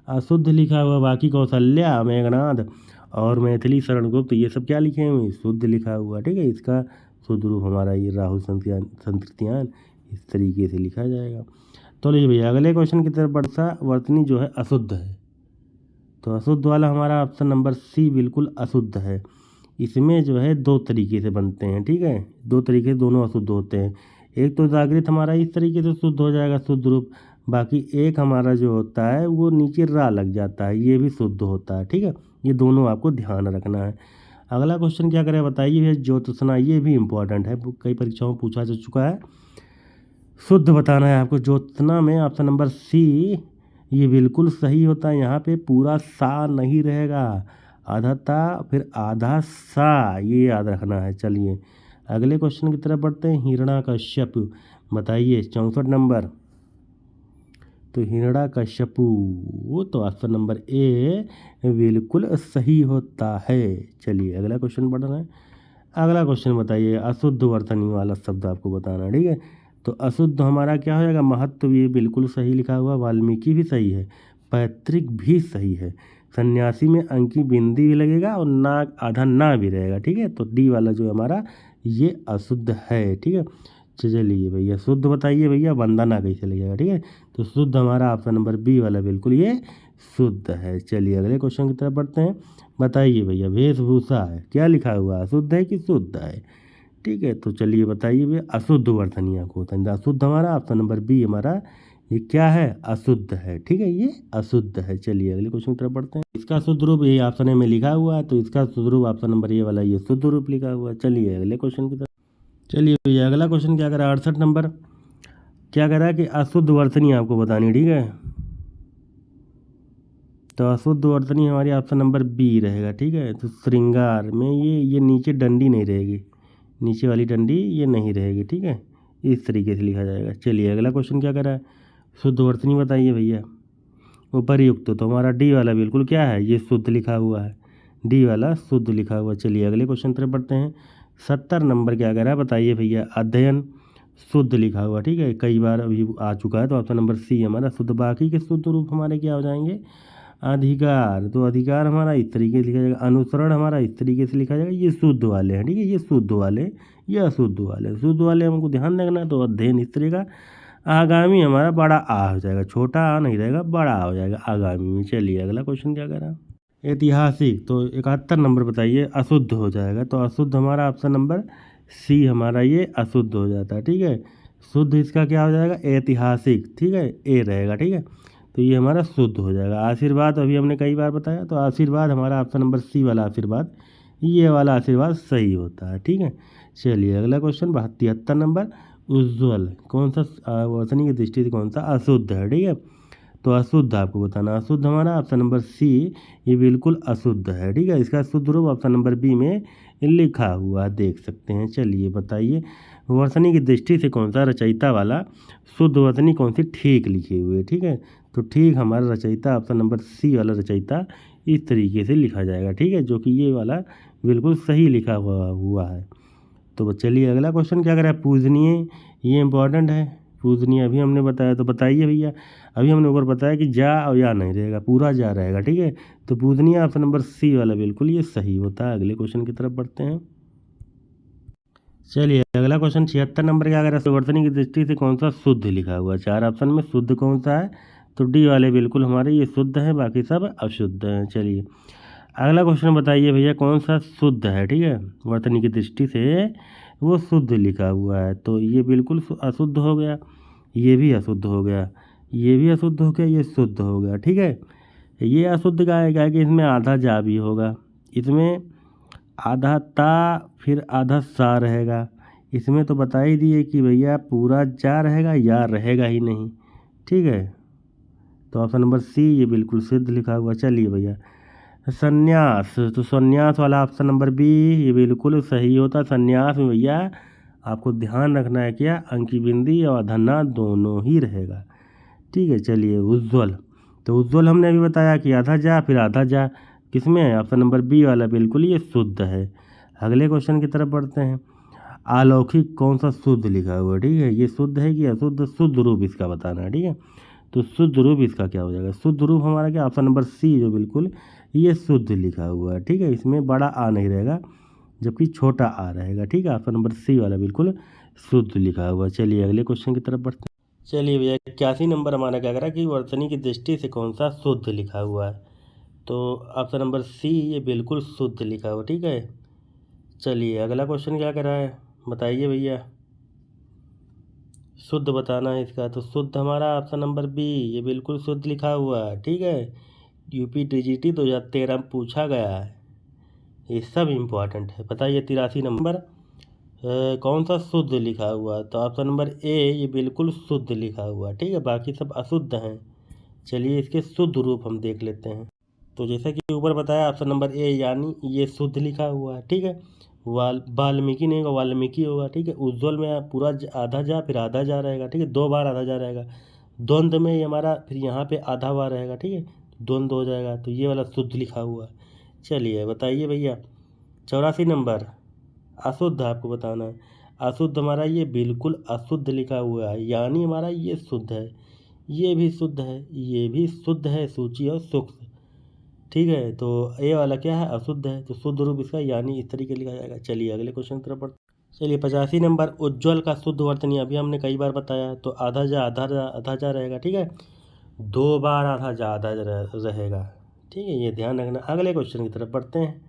अशुद्ध लिखा हुआ। बाकी कौशल्या, मेघनाद और मैथिली शरण गुप्त ये सब क्या लिखे हुए, शुद्ध लिखा हुआ, ठीक है। इसका शुद्ध रूप हमारा ये राहु संतृतीयान इस तरीके से लिखा जाएगा। तो लीजिए भैया अगले क्वेश्चन की तरफ वर्षा वर्तनी जो है अशुद्ध है, तो अशुद्ध वाला हमारा ऑप्शन नंबर सी बिल्कुल अशुद्ध है। इसमें जो है दो तरीके से बनते हैं, ठीक है, दो तरीके से दोनों अशुद्ध होते हैं। एक तो जागृत हमारा इस तरीके से शुद्ध हो जाएगा शुद्ध रूप, बाकी एक हमारा जो होता है वो नीचे रा लग जाता है, ये भी शुद्ध होता है, ठीक है। ये दोनों आपको ध्यान रखना है। अगला क्वेश्चन क्या करें बताइए भैया, ज्योत्सना, ये भी इम्पोर्टेंट है, कई परीक्षाओं में पूछा जा चुका है। शुद्ध बताना है आपको ज्योत्सना में, ऑप्शन नंबर सी ये बिल्कुल सही होता है। यहाँ पे पूरा सा नहीं रहेगा, आधा ता फिर आधा सा, ये याद रखना है। चलिए अगले क्वेश्चन की तरफ बढ़ते हैं। हिरण्याकश्यप बताइए 64 नंबर, तो हिरण्याकश्यपु वो तो ऑप्शन नंबर ए बिल्कुल सही होता है। चलिए अगला क्वेश्चन बढ़ रहा है। अगला क्वेश्चन बताइए, अशुद्ध वर्तनी वाला शब्द आपको बताना, ठीक है। तो अशुद्ध हमारा क्या हो जाएगा, महत्व, ये बिल्कुल सही लिखा हुआ, वाल्मीकि भी सही है, पैतृक भी सही है, सन्यासी में अंकी बिंदी भी लगेगा और ना आधा ना भी रहेगा, ठीक है। तो डी वाला जो हमारा ये अशुद्ध है, ठीक है। चलिए भैया शुद्ध बताइए भैया, वंदना कैसे लगेगा, ठीक है। तो शुद्ध हमारा ऑप्शन नंबर बी वाला बिल्कुल ये शुद्ध है। चलिए अगले क्वेश्चन की तरफ बढ़ते हैं। बताइए भैया वेशभूषा है, क्या लिखा हुआ है, अशुद्ध है कि शुद्ध है, ठीक है। तो चलिए बताइए भैया अशुद्ध वर्तनी आपको होता है, अशुद्ध हमारा ऑप्शन नंबर बी हमारा ये क्या है, अशुद्ध है, ठीक है, ये अशुद्ध है। चलिए अगले क्वेश्चन की तरफ बढ़ते हैं। इसका शुद्ध रूप ये ऑप्शन ए में लिखा हुआ है, तो इसका शुद्ध रूप ऑप्शन नंबर ए वाला ये शुद्ध रूप लिखा हुआ है। चलिए अगले क्वेश्चन की तरफ। चलिए भैया अगला क्वेश्चन क्या करा, 68 नंबर, क्या करा कि अशुद्ध वर्तनी आपको बतानी, ठीक है। तो अशुद्ध वर्तनी हमारी ऑप्शन नंबर बी रहेगा, ठीक है। तो श्रृंगार में ये नीचे डंडी नहीं रहेगी, नीचे वाली डंडी ये नहीं रहेगी, ठीक है, इस तरीके से लिखा जाएगा। चलिए अगला क्वेश्चन क्या करा है, शुद्ध वर्तनी बताइए भैया। उपर्युक्त तो हमारा डी वाला बिल्कुल क्या है, ये शुद्ध लिखा हुआ है, डी वाला शुद्ध लिखा हुआ। चलिए अगले क्वेश्चन तरफ बढ़ते हैं। 70 नंबर क्या करा है बताइए भैया, अध्ययन शुद्ध लिखा हुआ, ठीक है, कई बार अभी आ चुका है, तो ऑप्शन नंबर सी हमारा शुद्ध। बाकी के शुद्ध रूप हमारे क्या हो जाएंगे, अधिकार, तो अधिकार हमारा इस तरीके से लिखा जाएगा, अनुसरण हमारा इस तरीके से लिखा जाएगा, ये शुद्ध वाले हैं, ठीक है, ये शुद्ध वाले, ये अशुद्ध वाले, शुद्ध वाले हमको ध्यान रखना। तो अध्ययन इस तरह का। आगामी हमारा बड़ा आ हो जाएगा, छोटा आ नहीं रहेगा, बड़ा आ हो जाएगा आगामी में। चलिए अगला क्वेश्चन क्या करा, ऐतिहासिक, तो 71 नंबर बताइए, अशुद्ध हो जाएगा। तो अशुद्ध हमारा ऑप्शन नंबर सी हमारा ये अशुद्ध हो जाता है, ठीक है। शुद्ध इसका क्या हो जाएगा, ऐतिहासिक, ठीक है, ए रहेगा, ठीक है। तो ये हमारा शुद्ध हो जाएगा। आशीर्वाद अभी हमने कई बार बताया, तो आशीर्वाद हमारा ऑप्शन नंबर सी वाला आशीर्वाद, ये वाला आशीर्वाद सही होता है, ठीक है। चलिए अगला क्वेश्चन 73 नंबर, उज्ज्वल कौन सा वर्तनी की दृष्टि से कौन सा अशुद्ध है, ठीक है। तो अशुद्ध आपको बताना, अशुद्ध हमारा ऑप्शन नंबर सी ये बिल्कुल अशुद्ध है, ठीक है। इसका शुद्ध रूप ऑप्शन नंबर बी में लिखा हुआ देख सकते हैं। चलिए बताइए वर्तनी की दृष्टि से कौन सा रचयिता वाला शुद्ध वर्तनी कौन सी ठीक लिखी हुई है, ठीक है। तो ठीक हमारा रचयिता ऑप्शन नंबर सी वाला रचयिता इस तरीके से लिखा जाएगा, ठीक है, जो कि ये वाला बिल्कुल सही लिखा हुआ है। तो चलिए अगला क्वेश्चन क्या करें, पूजनीय, ये इंपॉर्टेंट है, पूजनीय अभी हमने बताया। तो बताइए भैया, अभी हमने ऊपर बताया कि जा और या नहीं रहेगा, पूरा जा रहेगा, ठीक है। तो पूजनीय ऑप्शन नंबर सी वाला बिल्कुल ये सही होता है। अगले क्वेश्चन की तरफ बढ़ते हैं। चलिए अगला क्वेश्चन 76 नंबर क्या करें, वर्तनी की दृष्टि से कौन सा शुद्ध लिखा हुआ है, 4 ऑप्शन में शुद्ध कौन सा है, तो डी वाले बिल्कुल हमारे ये शुद्ध है, बाकी सब अशुद्ध हैं। चलिए अगला क्वेश्चन बताइए भैया, कौन सा शुद्ध है, ठीक है, वर्तनी की दृष्टि से वो शुद्ध लिखा हुआ है। तो ये बिल्कुल अशुद्ध हो गया, ये भी अशुद्ध हो गया, ये भी अशुद्ध हो गया, ये शुद्ध हो गया, ठीक है। ये अशुद्ध का है कि इसमें आधा जा भी होगा, इसमें आधा ता फिर आधा सा रहेगा, इसमें तो बता ही दिए कि भैया पूरा जा रहेगा या रहेगा ही नहीं, ठीक है। तो ऑप्शन नंबर सी ये बिल्कुल सिद्ध लिखा हुआ। चलिए भैया संन्यास, तो संन्यास वाला ऑप्शन नंबर बी ये बिल्कुल सही होता। संन्यास में भैया आपको ध्यान रखना है क्या, अंकी बिंदी और धन्ना दोनों ही रहेगा, ठीक है। चलिए उज्ज्वल, तो उज्ज्वल हमने अभी बताया कि आधा जा फिर आधा जा, किसमें है, ऑप्शन नंबर बी वाला बिल्कुल ये शुद्ध है। अगले क्वेश्चन की तरफ बढ़ते हैं। अलौकिक कौन सा शुद्ध लिखा हुआ है, ठीक है, ये शुद्ध है कि अशुद्ध, शुद्ध रूप इसका बताना है, ठीक है। तो शुद्ध रूप इसका क्या हो जाएगा, शुद्ध रूप हमारा क्या, ऑप्शन नंबर सी जो बिल्कुल ये शुद्ध लिखा हुआ है, ठीक है। इसमें बड़ा आ नहीं रहेगा, जबकि छोटा आ रहेगा। ठीक है, ऑप्शन नंबर सी वाला बिल्कुल शुद्ध लिखा हुआ। चलिए अगले क्वेश्चन की तरफ बढ़ते हैं। चलिए भैया 81 नंबर हमारा क्या करा कि वर्तनी की दृष्टि से कौन सा शुद्ध लिखा हुआ है। तो ऑप्शन नंबर सी ये बिल्कुल शुद्ध लिखा हुआ। ठीक है, चलिए अगला क्वेश्चन क्या करा है बताइए भैया। शुद्ध बताना है इसका। तो शुद्ध हमारा ऑप्शन नंबर बी ये बिल्कुल शुद्ध लिखा हुआ है। ठीक है, यूपी टीजीटी 2013 में पूछा गया है, ये सब इम्पोर्टेंट है। बताइए 83 नंबर कौन सा शुद्ध लिखा हुआ है। तो ऑप्शन नंबर ए ये बिल्कुल शुद्ध लिखा हुआ है। ठीक है, बाकी सब अशुद्ध हैं। चलिए इसके शुद्ध रूप हम देख लेते हैं। तो जैसा कि ऊपर बताया ऑप्शन नंबर ए यानी ये शुद्ध लिखा हुआ है। ठीक है, वाल्मीकि नहीं होगा, वाल्मीकि होगा। ठीक है, उज्ज्वल में पूरा आधा जा फिर आधा जा रहेगा। ठीक है, 2 बार आधा जा रहेगा। द्वंद्व में ये हमारा फिर यहाँ पे आधा बार रहेगा। ठीक है, द्वंद्व हो जाएगा। तो ये वाला शुद्ध लिखा हुआ है। चलिए बताइए भैया 84 नंबर अशुद्ध आपको बताना है। अशुद्ध हमारा ये बिल्कुल अशुद्ध लिखा हुआ है, यानी हमारा ये शुद्ध है, ये भी शुद्ध है, ये भी शुद्ध है, सूची और सूक्ष्म। ठीक है, तो ए वाला क्या है अशुद्ध है। तो शुद्ध रूप इसका यानी इस तरीके लिखा जाएगा। चलिए अगले क्वेश्चन की तरफ बढ़ते हैं। चलिए 85 नंबर उज्ज्वल का शुद्ध वर्तनी अभी हमने कई बार बताया। तो आधा जा आधा जा आधा जा रहेगा। ठीक है, 2 बार आधा जा आधा रहेगा। ठीक है, ये ध्यान रखना। अगले क्वेश्चन की तरफ बढ़ते हैं।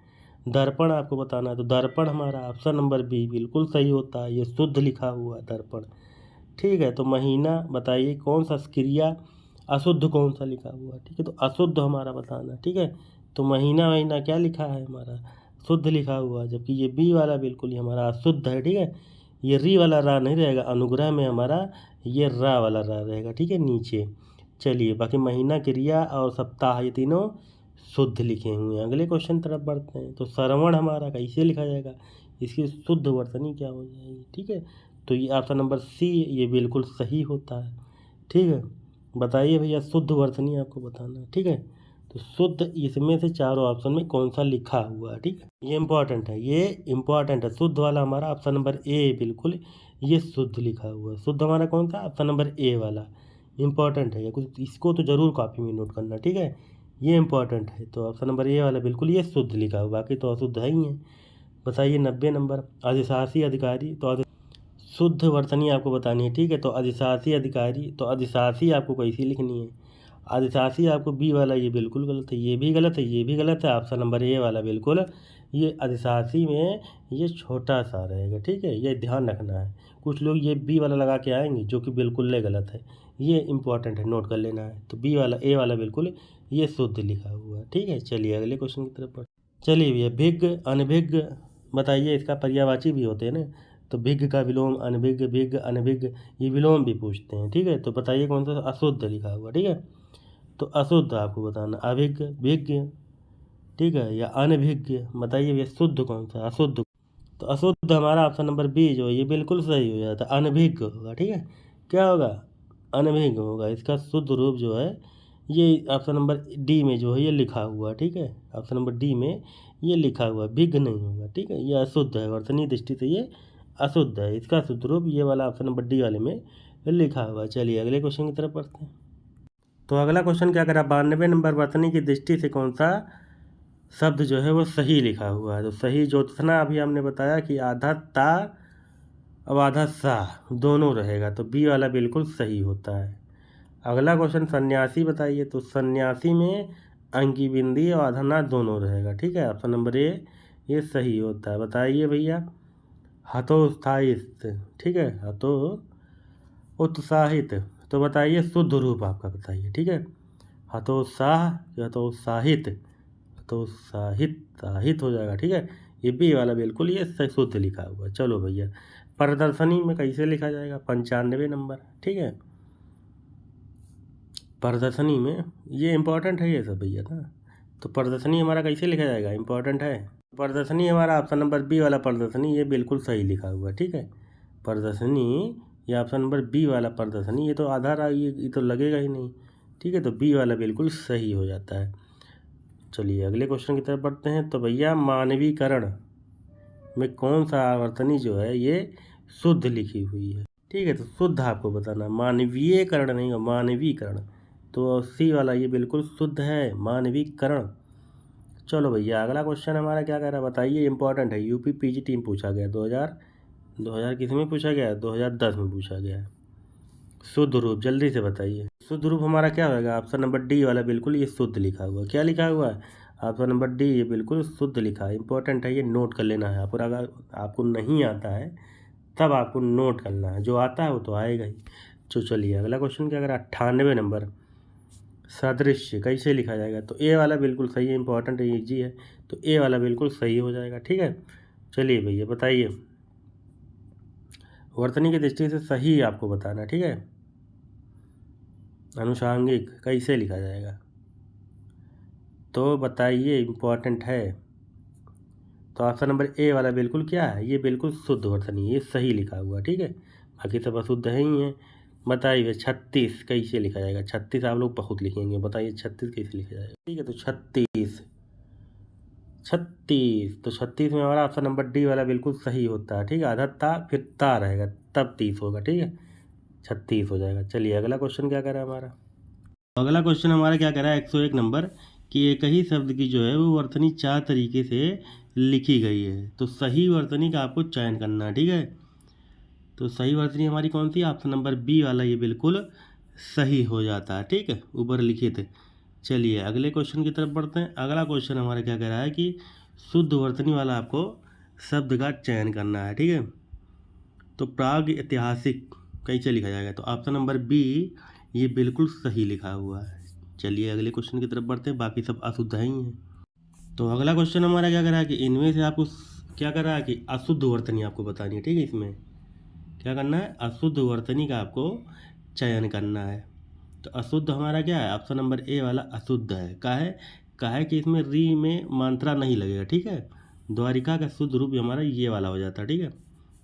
दर्पण आपको बताना है। तो दर्पण हमारा ऑप्शन नंबर बी बिल्कुल सही होता है, ये शुद्ध लिखा हुआ है दर्पण। ठीक है, तो महीना बताइए कौन सा क्रिया अशुद्ध कौन सा लिखा हुआ है। ठीक है, तो अशुद्ध हमारा बताना। ठीक है, तो महीना महीना क्या लिखा है हमारा शुद्ध लिखा हुआ है, जबकि ये बी वाला बिल्कुल ही हमारा अशुद्ध है। ठीक है, ये री वाला रा नहीं रहेगा, अनुग्रह में हमारा ये रा वाला रा रहेगा। ठीक है, नीचे। चलिए बाकी महीना क्रिया और सप्ताह ये तीनों शुद्ध लिखे हुए हैं। अगले क्वेश्चन तरफ बढ़ते हैं। तो श्रवण हमारा कैसे लिखा जाएगा, इसकी शुद्ध वर्तनी क्या हो जाएगी। ठीक है, तो ये ऑप्शन नंबर सी ये बिल्कुल सही होता है। ठीक है, बताइए भैया शुद्ध वर्तनी आपको बताना है। ठीक है, तो शुद्ध इसमें से चारों ऑप्शन में कौन सा लिखा हुआ है। ठीक है, ये इंपॉर्टेंट है, ये इंपॉर्टेंट है। शुद्ध वाला हमारा ऑप्शन नंबर ए बिल्कुल ये शुद्ध लिखा हुआ है। शुद्ध हमारा कौन सा ऑप्शन नंबर ए वाला इंपॉर्टेंट है। या कुछ इसको तो ज़रूर कॉपी में नोट करना। ठीक है, ये इंपॉर्टेंट है। तो ऑप्शन नंबर ए वाला बिल्कुल ये शुद्ध लिखा हुआ, बाकी तो अशुद्ध है ही है। बताइए 90 नंबर अधिशासी अधिकारी। तो शुद्ध वर्तनी आपको बतानी है। ठीक है, तो अधिशासी अधिकारी। तो अधिशासी आपको कैसी लिखनी है। अधिशासी आपको बी वाला ये बिल्कुल गलत है, ये भी गलत है, ये भी गलत है। ऑप्शन नंबर ए वाला बिल्कुल ये अधिशासी में ये छोटा सा रहेगा। ठीक है, ये ध्यान रखना है। कुछ लोग ये बी वाला लगा के आएंगे जो कि बिल्कुल गलत है, ये इंपॉर्टेंट है, नोट कर लेना है। तो बी वाला ए वाला बिल्कुल ये शुद्ध लिखा हुआ है। ठीक है, चलिए अगले क्वेश्चन की तरफ बढ़। चलिए भैया भिज्ञ अनभिज्ञ बताइए, इसका पर्यायवाची भी होते हैं ना। तो भिज्ञ का विलोम अनभिज्ञ, भिज्ञ अनभिज्ञ ये विलोम भी पूछते हैं। ठीक है, तो बताइए कौन सा अशुद्ध लिखा हुआ। ठीक है, तो अशुद्ध आपको बताना अभिज्ञ, भिज्ञ। ठीक है, या अनभिज्ञ। बताइए भैया शुद्ध कौन सा अशुद्ध। तो अशुद्ध हमारा ऑप्शन नंबर बी जो है ये बिल्कुल सही हो जाता है, अनभिज्ञ होगा। ठीक है, क्या होगा अनभिज्ञ होगा। इसका शुद्ध रूप जो है ये ऑप्शन नंबर डी में जो है ये लिखा हुआ है। ठीक है, ऑप्शन नंबर डी में ये लिखा हुआ है, विघ्न नहीं होगा। ठीक है, ये अशुद्ध है, वर्तनी दृष्टि से ये अशुद्ध है। इसका शुद्ध रूप ये वाला ऑप्शन नंबर डी वाले में लिखा हुआ है। चलिए अगले क्वेश्चन की तरफ बढ़ते हैं। तो अगला क्वेश्चन क्या करा 92 नंबर वर्तनी की दृष्टि से कौन सा शब्द जो है वो सही लिखा हुआ है। तो सही ज्योत्सना अभी हमने बताया कि आधा ता अब आधा सा दोनों रहेगा, तो बी वाला बिल्कुल सही होता है। अगला क्वेश्चन सन्यासी बताइए। तो सन्यासी में अंकी बिंदी और आधा ना दोनों रहेगा। ठीक है, ऑप्शन नंबर ए ये सही होता है। बताइए भैया हतोत्साहित। ठीक है, हतो उत्साहित। तो बताइए शुद्ध रूप आपका बताइए। ठीक है, हतोत्साह या हतोत्साहित, हतोत्साहित साहित हो जाएगा। ठीक है, ये बी वाला बिल्कुल ये शुद्ध लिखा हुआ है। चलो भैया प्रदर्शनी में कैसे लिखा जाएगा 95 नंबर। ठीक है, प्रदर्शनी में ये इंपॉर्टेंट है ये सब भैया ना। तो प्रदर्शनी हमारा कैसे लिखा जाएगा, इंपॉर्टेंट है। प्रदर्शनी हमारा ऑप्शन नंबर बी वाला प्रदर्शनी ये बिल्कुल सही लिखा हुआ है। ठीक है, प्रदर्शनी ये ऑप्शन नंबर बी वाला प्रदर्शनी, ये तो आधार ये तो लगेगा ही नहीं। ठीक है, तो बी वाला बिल्कुल सही हो जाता है। चलिए अगले क्वेश्चन की तरफ बढ़ते हैं। तो भैया मानवीकरण में कौन सा आवर्तनी जो है ये शुद्ध लिखी हुई है। ठीक है, तो शुद्ध आपको बताना, मानवीयकरण नहीं मानवीकरण। तो सी वाला ये बिल्कुल शुद्ध है, मानवीकरण। चलो भैया अगला क्वेश्चन हमारा क्या कह रहा है बताइए, इंपॉर्टेंट है, यूपी पीजीटी में पूछा गया 2000 किस में पूछा गया है, 2010 में पूछा गया है। शुद्ध रूप जल्दी से बताइए। शुद्ध रूप हमारा क्या होगा, ऑप्शन नंबर डी वाला बिल्कुल ये शुद्ध लिखा हुआ, क्या लिखा हुआ है, ऑप्शन नंबर डी ये बिल्कुल शुद्ध लिखा है। इंपॉर्टेंट है, ये नोट कर लेना है आप, और अगर आपको नहीं आता है तब आपको नोट करना है, जो आता है वो तो आएगा ही। तो चलिए अगला क्वेश्चन क्या करें, 98 नंबर, सादृश्य कैसे लिखा जाएगा, तो ए वाला बिल्कुल सही है, इंपॉर्टेंट है, ईजी है, तो ए वाला बिल्कुल सही हो जाएगा। ठीक है, चलिए भैया बताइए, वर्तनी की दृष्टि से सही आपको बताना। ठीक है, अनुषांगिक कैसे लिखा जाएगा, तो बताइए, इम्पोर्टेंट है। तो ऑप्शन नंबर ए वाला बिल्कुल क्या है, ये बिल्कुल शुद्ध वर्तनी, ये सही लिखा हुआ। ठीक है, बाकी सब अशुद्ध है ही है। बताइए 36 कैसे लिखा जाएगा, 36 आप लोग बहुत लिखेंगे, बताइए 36 कैसे लिखा जाएगा। ठीक है, तो 36 तो 36 में हमारा ऑप्शन नंबर डी वाला बिल्कुल सही होता है। ठीक है, आधा ता फिर ता रहेगा तब 30 होगा। ठीक है, 36 हो जाएगा। चलिए अगला क्वेश्चन क्या कर रहा है हमारा, अगला क्वेश्चन हमारा क्या कर रहा है 101 नंबर, कि एक ही शब्द की जो है वो वर्तनी 4 तरीके से लिखी गई है, तो सही वर्तनी का आपको चयन करना है। ठीक है, तो सही वर्तनी हमारी कौन सी, ऑप्शन नंबर बी वाला ये बिल्कुल सही हो जाता है। ठीक है, ऊपर लिखित। चलिए अगले क्वेश्चन की तरफ बढ़ते हैं। अगला क्वेश्चन हमारा क्या कह रहा है कि शुद्ध वर्तनी वाला आपको शब्द का चयन करना है। ठीक है, तो प्राग ऐतिहासिक कैसे लिखा जाएगा, तो ऑप्शन नंबर बी ये बिल्कुल सही लिखा हुआ है। चलिए अगले क्वेश्चन की तरफ बढ़ते हैं, बाकी सब अशुद्ध ही हैं। तो अगला क्वेश्चन हमारा क्या कर रहा है कि इनमें से आपको क्या कर रहा है कि अशुद्ध वर्तनी आपको बतानी है। ठीक है, इसमें क्या करना है, अशुद्ध वर्तनी का आपको चयन करना है। तो अशुद्ध हमारा क्या है, ऑप्शन नंबर ए वाला अशुद्ध है। का है कि इसमें री में मात्रा नहीं लगेगा। ठीक है, द्वारिका का शुद्ध रूप हमारा ये वाला हो जाता है। ठीक है,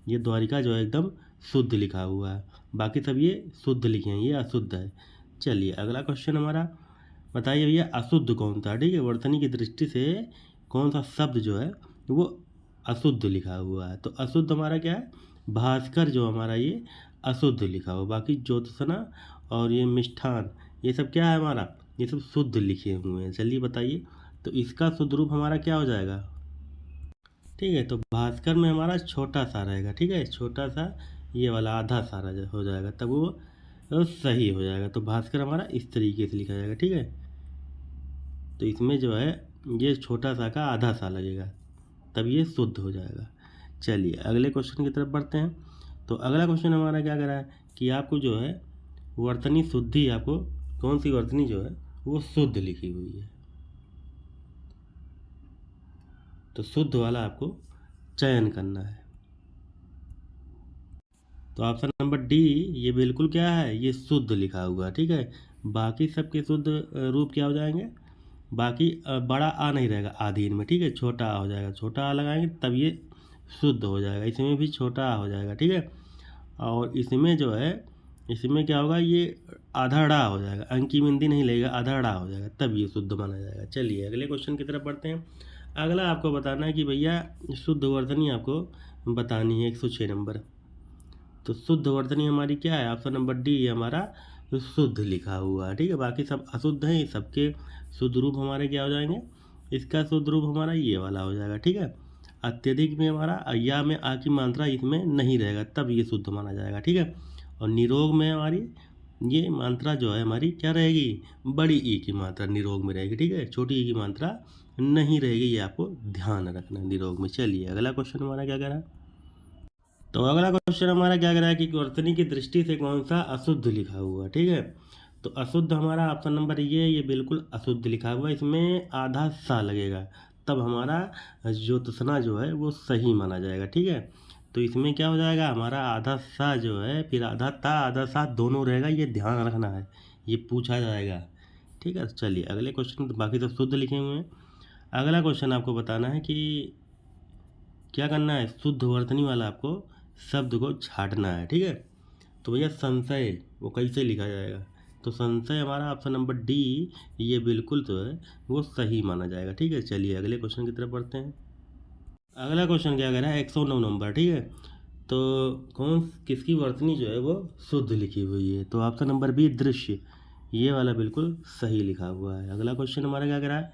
ये द्वारिका जो है एकदम शुद्ध लिखा हुआ है, बाकी सब ये शुद्ध लिखे हैं, ये अशुद्ध है। चलिए अगला क्वेश्चन हमारा बताइए भैया, अशुद्ध कौन सा। ठीक है, वर्तनी की दृष्टि से कौन सा शब्द जो है वो अशुद्ध लिखा हुआ है, तो अशुद्ध हमारा क्या है, भास्कर जो हमारा ये अशुद्ध लिखा हुआ, बाकी ज्योत्सना और ये मिष्ठान ये सब क्या है हमारा, ये सब शुद्ध लिखे हुए हैं। चलिए बताइए, तो इसका शुद्ध रूप हमारा क्या हो जाएगा। ठीक है, तो भास्कर में हमारा छोटा सा रहेगा। ठीक है, छोटा सा ये वाला आधा सारा हो जाएगा, तब वो सही हो जाएगा। तो भास्कर हमारा इस तरीके से लिखा जाएगा। ठीक है, तो इसमें जो है ये छोटा सा का आधा सा लगेगा, तब ये शुद्ध हो जाएगा। चलिए अगले क्वेश्चन की तरफ बढ़ते हैं। तो अगला क्वेश्चन हमारा क्या कर रहा है कि आपको जो है वर्तनी शुद्धि, आपको कौन सी वर्तनी जो है वो शुद्ध लिखी हुई है, तो शुद्ध वाला आपको चयन करना है। तो ऑप्शन नंबर डी ये बिल्कुल क्या है, ये शुद्ध लिखा हुआ है। ठीक है, बाकी सबके शुद्ध रूप क्या हो जाएंगे, बाकी बड़ा आ नहीं रहेगा आधीन में। ठीक है, छोटा आ हो जाएगा, छोटा आ लगाएंगे तब ये शुद्ध हो जाएगा, इसमें भी छोटा आ हो जाएगा। ठीक है, और इसमें जो है इसमें क्या होगा, ये आधा डा हो जाएगा, अंक की बिंदी नहीं लगेगा, आधा डा हो जाएगा, तब ये शुद्ध माना जाएगा। चलिए अगले क्वेश्चन की तरफ बढ़ते हैं। अगला आपको बताना है कि भैया शुद्ध वर्तनी आपको बतानी है 106 नंबर। तो शुद्ध वर्तनी हमारी क्या है, ऑप्शन नंबर डी हमारा शुद्ध लिखा हुआ है। ठीक है, बाकी सब अशुद्ध हैं, सबके शुद्ध रूप हमारे क्या हो जाएंगे, इसका शुद्ध रूप हमारा ये वाला हो जाएगा। ठीक है, अत्यधिक में हमारा या में आ की मात्रा इसमें नहीं रहेगा, तब ये शुद्ध माना जाएगा। ठीक है, और निरोग में हमारी ये मात्रा जो है हमारी क्या रहेगी, बड़ी ई की मात्रा निरोग में रहेगी। ठीक है, छोटी ई की मात्रा नहीं रहेगी, ये आपको ध्यान रखना है निरोग में। चलिए अगला क्वेश्चन हमारा क्या कह रहा है, तो अगला क्वेश्चन हमारा क्या कह रहा है कि वर्तनी की दृष्टि से कौन सा अशुद्ध लिखा हुआ। ठीक है, तो अशुद्ध हमारा ऑप्शन नंबर ये बिल्कुल अशुद्ध लिखा हुआ है, इसमें आधा सा लगेगा, तब हमारा ज्योत्सना जो है वो सही माना जाएगा। ठीक है, तो इसमें क्या हो जाएगा, हमारा आधा सा जो है फिर आधा ता आधा सा दोनों रहेगा, ये ध्यान रखना है, ये पूछा जाएगा। ठीक है, चलिए अगले क्वेश्चन, तो बाकी तो शुद्ध लिखे हुए हैं। अगला क्वेश्चन आपको बताना है कि क्या करना है, शुद्ध वर्तनी वाला आपको शब्द को छाटना है। ठीक है, तो भैया संशय वो कैसे लिखा जाएगा, तो संशय हमारा ऑप्शन नंबर डी ये बिल्कुल जो है वो सही माना जाएगा। ठीक है, चलिए अगले क्वेश्चन की तरफ बढ़ते हैं। अगला क्वेश्चन क्या कह रहा है 109 नंबर। ठीक है, तो किसकी वर्तनी जो है वो शुद्ध लिखी हुई है, तो ऑप्शन नंबर बी दृश्य ये वाला बिल्कुल सही लिखा हुआ है। अगला क्वेश्चन हमारा क्या कह रहा है,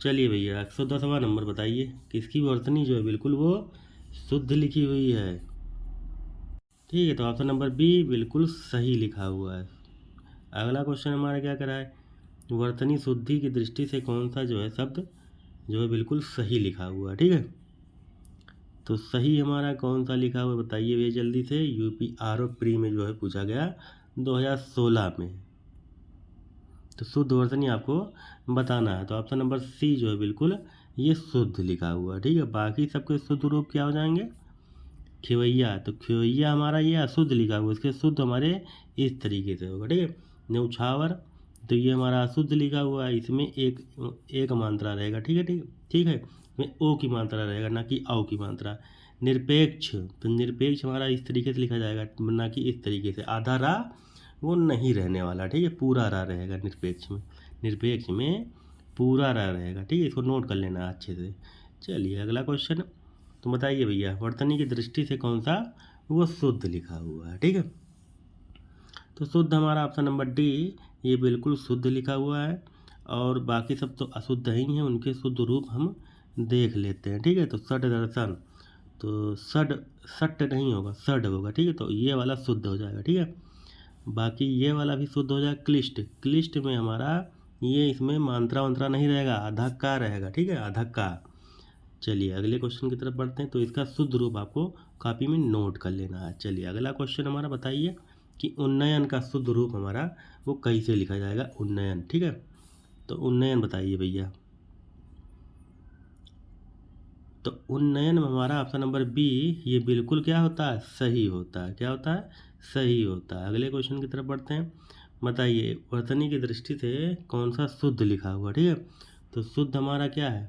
चलिए भैया 110वां नंबर बताइए, किसकी वर्तनी जो है बिल्कुल वो शुद्ध लिखी हुई है। ठीक है, तो ऑप्शन नंबर बी बिल्कुल सही लिखा हुआ है। अगला क्वेश्चन हमारा क्या करा है, वर्तनी शुद्धि की दृष्टि से कौन सा जो है शब्द जो है बिल्कुल सही लिखा हुआ है। ठीक है, तो सही हमारा कौन सा लिखा हुआ है बताइए भैया जल्दी से। UPRO प्री में जो है पूछा गया 2016 में। तो शुद्ध वर्तनी आपको बताना है, तो ऑप्शन नंबर सी जो है बिल्कुल ये शुद्ध लिखा हुआ है। ठीक है, बाकी सबके शुद्ध रूप क्या हो जाएंगे, खेवैया, तो खेवैया हमारा ये अशुद्ध लिखा हुआ है, इसके शुद्ध हमारे इस तरीके से होगा। ठीक है, न्यौछावर, तो ये हमारा अशुद्ध लिखा हुआ है, इसमें एक मात्रा रहेगा। ठीक है, ठीक है, इसमें ओ की मात्रा रहेगा ना कि औ की मात्रा। निरपेक्ष, तो निरपेक्ष हमारा इस तरीके से लिखा जाएगा ना कि इस तरीके से, आधा रा वो नहीं रहने वाला। ठीक है, पूरा रा रहेगा निरपेक्ष में, निरपेक्ष में पूरा रा रहेगा। ठीक है, इसको नोट कर लेना अच्छे से। चलिए अगला क्वेश्चन, तो बताइए भैया वर्तनी की दृष्टि से कौन सा वो शुद्ध लिखा हुआ है। ठीक है, तो शुद्ध हमारा ऑप्शन नंबर डी ये बिल्कुल शुद्ध लिखा हुआ है, और बाकी सब तो अशुद्ध ही हैं, उनके शुद्ध रूप हम देख लेते हैं। ठीक है, तो षड दर्शन, तो षट नहीं होगा, षड होगा। ठीक है, तो ये वाला शुद्ध हो जाएगा। ठीक है, बाकी ये वाला भी शुद्ध हो जाएगा। क्लिष्ट, क्लिष्ट में हमारा ये इसमें मात्रा वंत्रा नहीं रहेगा, आधा का रहेगा। ठीक है, आधा का। चलिए अगले क्वेश्चन की तरफ बढ़ते हैं, तो इसका शुद्ध रूप आपको कॉपी में नोट कर लेना है। चलिए अगला क्वेश्चन हमारा बताइए कि उन्नयन का शुद्ध रूप हमारा वो कैसे लिखा जाएगा, उन्नयन। ठीक है, तो उन्नयन बताइए भैया। तो उन्नयन में हमारा ऑप्शन नंबर बी ये बिल्कुल क्या होता है, सही होता है। क्या होता है, सही होता है। अगले क्वेश्चन की तरफ बढ़ते हैं, बताइए वर्तनी की दृष्टि से कौन सा शुद्ध लिखा हुआ। ठीक है, तो शुद्ध हमारा क्या है,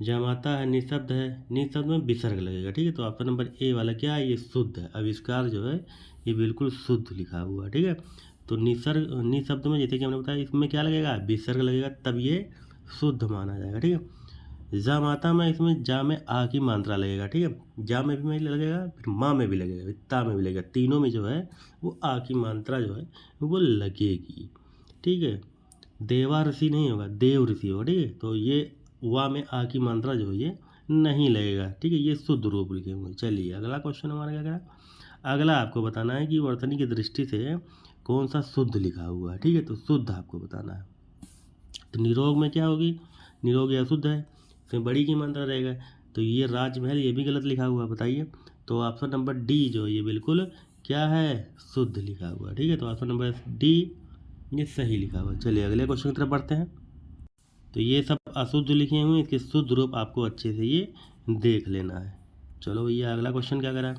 जामाता है, निःशब्द है, निःशब्द में विसर्ग लगेगा। ठीक है, तो ऑप्शन नंबर ए वाला क्या है, ये शुद्ध है। आविष्कार जो है ये बिल्कुल शुद्ध लिखा हुआ है। ठीक है, तो निःशब्द में जैसे कि हमने बताया इसमें क्या लगेगा, विसर्ग लगेगा, तब ये शुद्ध माना जाएगा। ठीक है, जामाता में इसमें जा में आ की मात्रा लगेगा। ठीक है, जा में भी लगेगा, फिर माँ में भी लगेगा, फिर ता में भी लगेगा, तीनों में जो है वो आ की मात्रा जो है वो लगेगी। ठीक है, देवा ऋषि नहीं होगा, देव ऋषि होगा। ठीक है, तो ये वा में आ की मात्रा जो है ये नहीं लगेगा। ठीक है, ये शुद्ध रूप लिखे होंगे। चलिए अगला क्वेश्चन हमारा क्या करा, अगला आपको बताना है कि वर्तनी की दृष्टि से कौन सा शुद्ध लिखा हुआ है। ठीक है, तो शुद्ध आपको बताना है। तो निरोग में क्या होगी, निरोग या शुद्ध है, इसमें बड़ी की मात्रा रहेगा, तो ये राजमहल ये भी गलत लिखा हुआ है। बताइए, तो ऑप्शन नंबर डी जो ये बिल्कुल क्या है, शुद्ध लिखा हुआ है। ठीक है, तो ऑप्शन नंबर डी ये सही लिखा हुआ है। चलिए अगले क्वेश्चन की तरफ बढ़ते हैं, तो ये सब अशुद्ध लिखे हुए हैं, इसके शुद्ध रूप आपको अच्छे से ये देख लेना है। चलो भैया अगला क्वेश्चन क्या करा,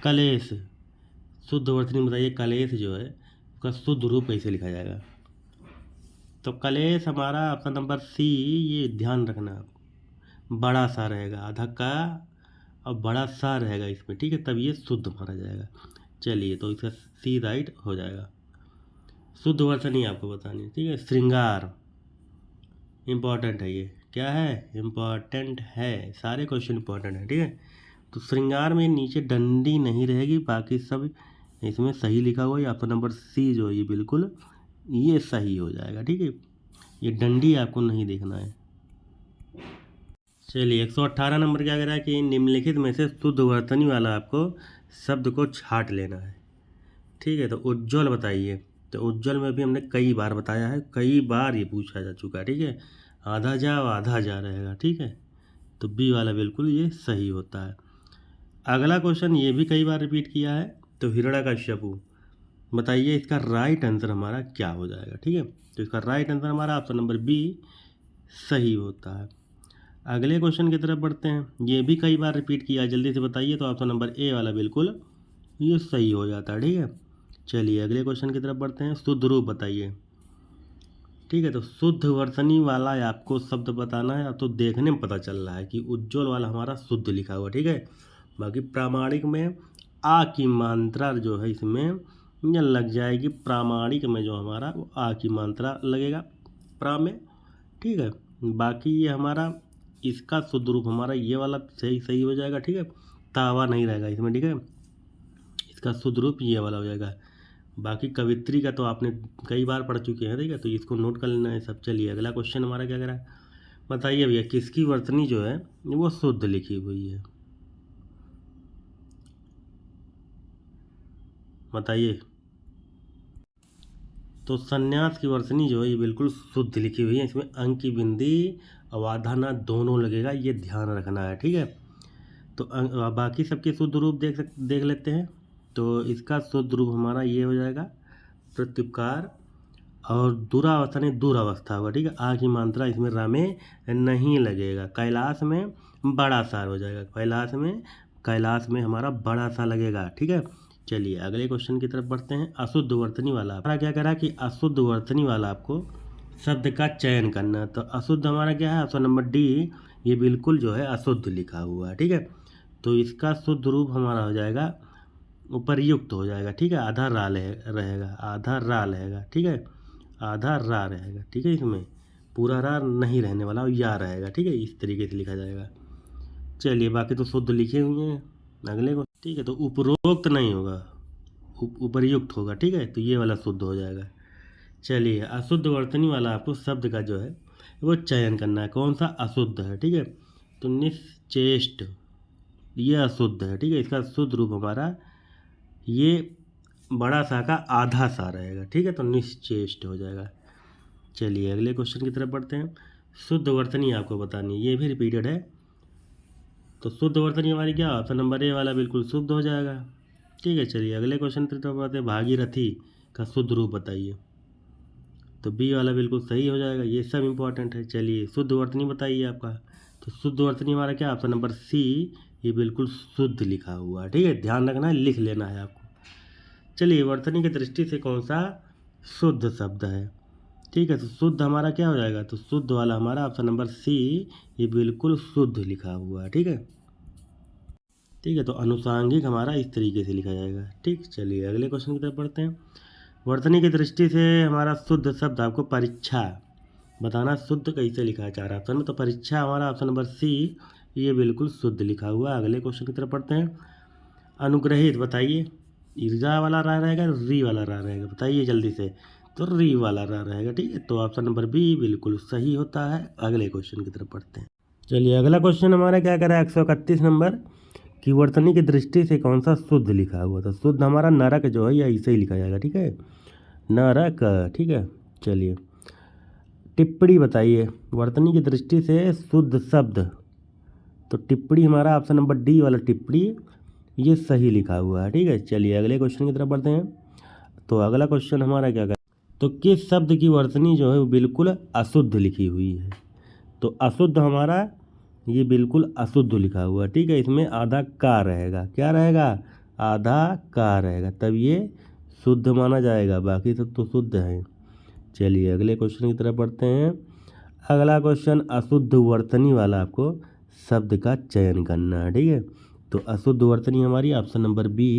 कलेश, शुद्ध वर्तनी बताइए कलेश जो है उसका शुद्ध रूप कैसे लिखा जाएगा। तो कलेश हमारा ऑप्शन नंबर सी ये ध्यान रखना, बड़ा सा रहेगा, आधा का और बड़ा सा रहेगा इसमें। ठीक है, तब ये शुद्ध माना जाएगा। चलिए तो इसका सी राइट हो जाएगा। शुद्ध वर्तनी आपको बतानी है। ठीक है, श्रृंगार इम्पॉर्टेंट है, ये क्या है, इम्पॉर्टेंट है, सारे क्वेश्चन इम्पॉर्टेंट है। ठीक है, तो श्रृंगार में नीचे डंडी नहीं रहेगी, बाकी सब इसमें सही लिखा हुआ है। ऑप्शन नंबर सी जो है ये बिल्कुल ये सही हो जाएगा। ठीक है, ये डंडी आपको नहीं देखना है। चलिए 118 नंबर क्या कह रहा है कि निम्नलिखित में से शुद्ध वर्तनी वाला आपको शब्द को छांट लेना है। ठीक है, तो उज्ज्वल बताइए, तो उज्ज्वल में भी हमने कई बार बताया है, कई बार ये पूछा जा चुका है। ठीक है, आधा जा आधा जा रहेगा। ठीक है, तो बी वाला बिल्कुल ये सही होता है। अगला क्वेश्चन ये भी कई बार रिपीट किया है, तो हिरण्यकश्यपु, बताइए इसका राइट आंसर हमारा क्या हो जाएगा। ठीक है, तो इसका राइट आंसर हमारा ऑप्शन नंबर बी सही होता है। अगले क्वेश्चन की तरफ बढ़ते हैं, ये भी कई बार रिपीट किया है, जल्दी से बताइए, तो ऑप्शन नंबर ए वाला बिल्कुल ये सही हो जाता है। ठीक है, चलिए अगले क्वेश्चन की तरफ बढ़ते हैं, शुद्ध रूप बताइए। ठीक है, तो शुद्ध वर्तनी वाला आपको शब्द बताना है। अब तो देखने में पता चल रहा है कि उज्ज्वल वाला हमारा शुद्ध लिखा हुआ। ठीक है, बाकी प्रामाणिक में आ की मात्रा जो है इसमें ये लग जाएगी, प्रामाणिक में जो हमारा वो आ की मात्रा लगेगा प्रा में। ठीक है, बाकी ये हमारा इसका शुद्ध रूप हमारा ये वाला सही सही हो जाएगा। ठीक है, तावा नहीं रहेगा इसमें। ठीक है, इसका शुद्ध रूप ये वाला हो जाएगा। बाकी कवित्री का तो आपने कई बार पढ़ चुके हैं, ठीक है, तो इसको नोट कर लेना है सब। चलिए अगला क्वेश्चन हमारा क्या करा है, बताइए भैया किसकी वर्तनी जो है वो शुद्ध लिखी हुई है, बताइए। तो संन्यास की वर्तनी जो है ये बिल्कुल शुद्ध लिखी हुई है, इसमें अंक की बिंदी अवधाना दोनों लगेगा, ये ध्यान रखना है, ठीक है। तो बाकी सबके शुद्ध रूप देख लेते हैं। तो इसका शुद्ध रूप हमारा ये हो जाएगा प्रत्युपकार, और दुरावस्था नहीं दुरावस्था होगा, ठीक है। आ की मात्रा इसमें रा में नहीं लगेगा। कैलाश में बड़ा सार हो जाएगा, कैलाश में हमारा बड़ा सा लगेगा, ठीक है। चलिए अगले क्वेश्चन की तरफ बढ़ते हैं। अशुद्ध वर्तनी वाला हमारा क्या करा कि अशुद्ध वर्तनी वाला आपको शब्द का चयन करना। तो अशुद्ध हमारा क्या है, ऑप्शन नंबर डी, ये बिल्कुल जो है अशुद्ध लिखा हुआ है, ठीक है। तो इसका शुद्ध रूप हमारा हो जाएगा उपर्युक्त हो जाएगा, ठीक है। आधा रा रहेगा, आधा रा रहेगा, ठीक है, आधा रा रहेगा, ठीक है। इसमें पूरा रा नहीं रहने वाला, या रहेगा, ठीक है, इस तरीके से लिखा जाएगा। चलिए बाकी तो शुद्ध लिखे हुए हैं अगले को, ठीक है। तो उपरोक्त नहीं होगा, उपर्युक्त होगा, ठीक है, तो ये वाला शुद्ध हो जाएगा। चलिए अशुद्ध वर्तनी वाला आपको शब्द का जो है वो चयन करना है, कौन सा अशुद्ध है, ठीक है। तो निश्चेष्ट ये अशुद्ध है, ठीक है। इसका शुद्ध रूप हमारा ये बड़ा सा का आधा सा रहेगा, ठीक है, तो निश्चेष्ट हो जाएगा। चलिए अगले क्वेश्चन की तरफ बढ़ते हैं। शुद्ध वर्तनी आपको बतानी है, ये भी रिपीटेड है। तो शुद्ध वर्तनी हमारी क्या, ऑप्शन नंबर ए वाला बिल्कुल शुद्ध हो जाएगा, ठीक है। चलिए अगले क्वेश्चन की तरफ बढ़ते हैं। भागीरथी का शुद्ध रूप बताइए। तो बी वाला बिल्कुल सही हो जाएगा, ये सब इंपॉर्टेंट है। चलिए शुद्ध वर्तनी बताइए आपका। तो शुद्ध वर्तनी हमारा क्या, ऑप्शन नंबर सी, ये बिल्कुल शुद्ध लिखा हुआ है, ठीक है, ध्यान रखना है, लिख लेना है आपको। चलिए वर्तनी की दृष्टि से कौन सा शुद्ध शब्द है, ठीक है। तो शुद्ध हमारा क्या हो जाएगा, तो शुद्ध वाला हमारा ऑप्शन नंबर सी, ये बिल्कुल शुद्ध लिखा हुआ है, ठीक है, ठीक है। तो अनुसांगिक हमारा इस तरीके से लिखा जाएगा, ठीक। चलिए अगले क्वेश्चन की तरफ बढ़ते हैं। वर्तनी की दृष्टि से हमारा शुद्ध शब्द आपको परीक्षा बताना, शुद्ध कैसे लिखा है चार ऑप्शन में। तो परीक्षा हमारा ऑप्शन नंबर सी, ये बिल्कुल शुद्ध लिखा हुआ है। अगले क्वेश्चन की तरफ बढ़ते हैं। अनुग्रहित बताइए, ईर्जा वाला रा रहेगा, री वाला रा रहेगा, बताइए जल्दी से। तो री वाला रा रहेगा, ठीक है। तो ऑप्शन नंबर बी बिल्कुल सही होता है। अगले क्वेश्चन की तरफ बढ़ते हैं। चलिए अगला क्वेश्चन हमारा क्या करा है, 131 नंबर कि वर्तनी की दृष्टि से कौन सा शुद्ध लिखा हुआ था। शुद्ध हमारा नरक जो है ये ऐसे ही लिखा जाएगा, ठीक है, नरक, ठीक है। चलिए टिप्पणी बताइए, वर्तनी की दृष्टि से शुद्ध शब्द। तो टिप्पणी हमारा ऑप्शन नंबर डी वाला टिप्पणी, ये सही लिखा हुआ है, ठीक है। चलिए अगले क्वेश्चन की तरफ बढ़ते हैं। तो अगला क्वेश्चन हमारा क्या, तो किस शब्द की वर्तनी जो है वो बिल्कुल अशुद्ध लिखी हुई है। तो अशुद्ध हमारा ये बिल्कुल अशुद्ध लिखा हुआ है, ठीक है। इसमें आधा का रहेगा, क्या रहेगा, आधा का रहेगा, तब ये शुद्ध माना जाएगा, बाकी सब तो शुद्ध है। चलिए अगले क्वेश्चन की तरफ बढ़ते हैं। अगला क्वेश्चन अशुद्ध वर्तनी वाला आपको शब्द का चयन करना है, ठीक है। तो अशुद्ध वर्तनी हमारी ऑप्शन नंबर बी,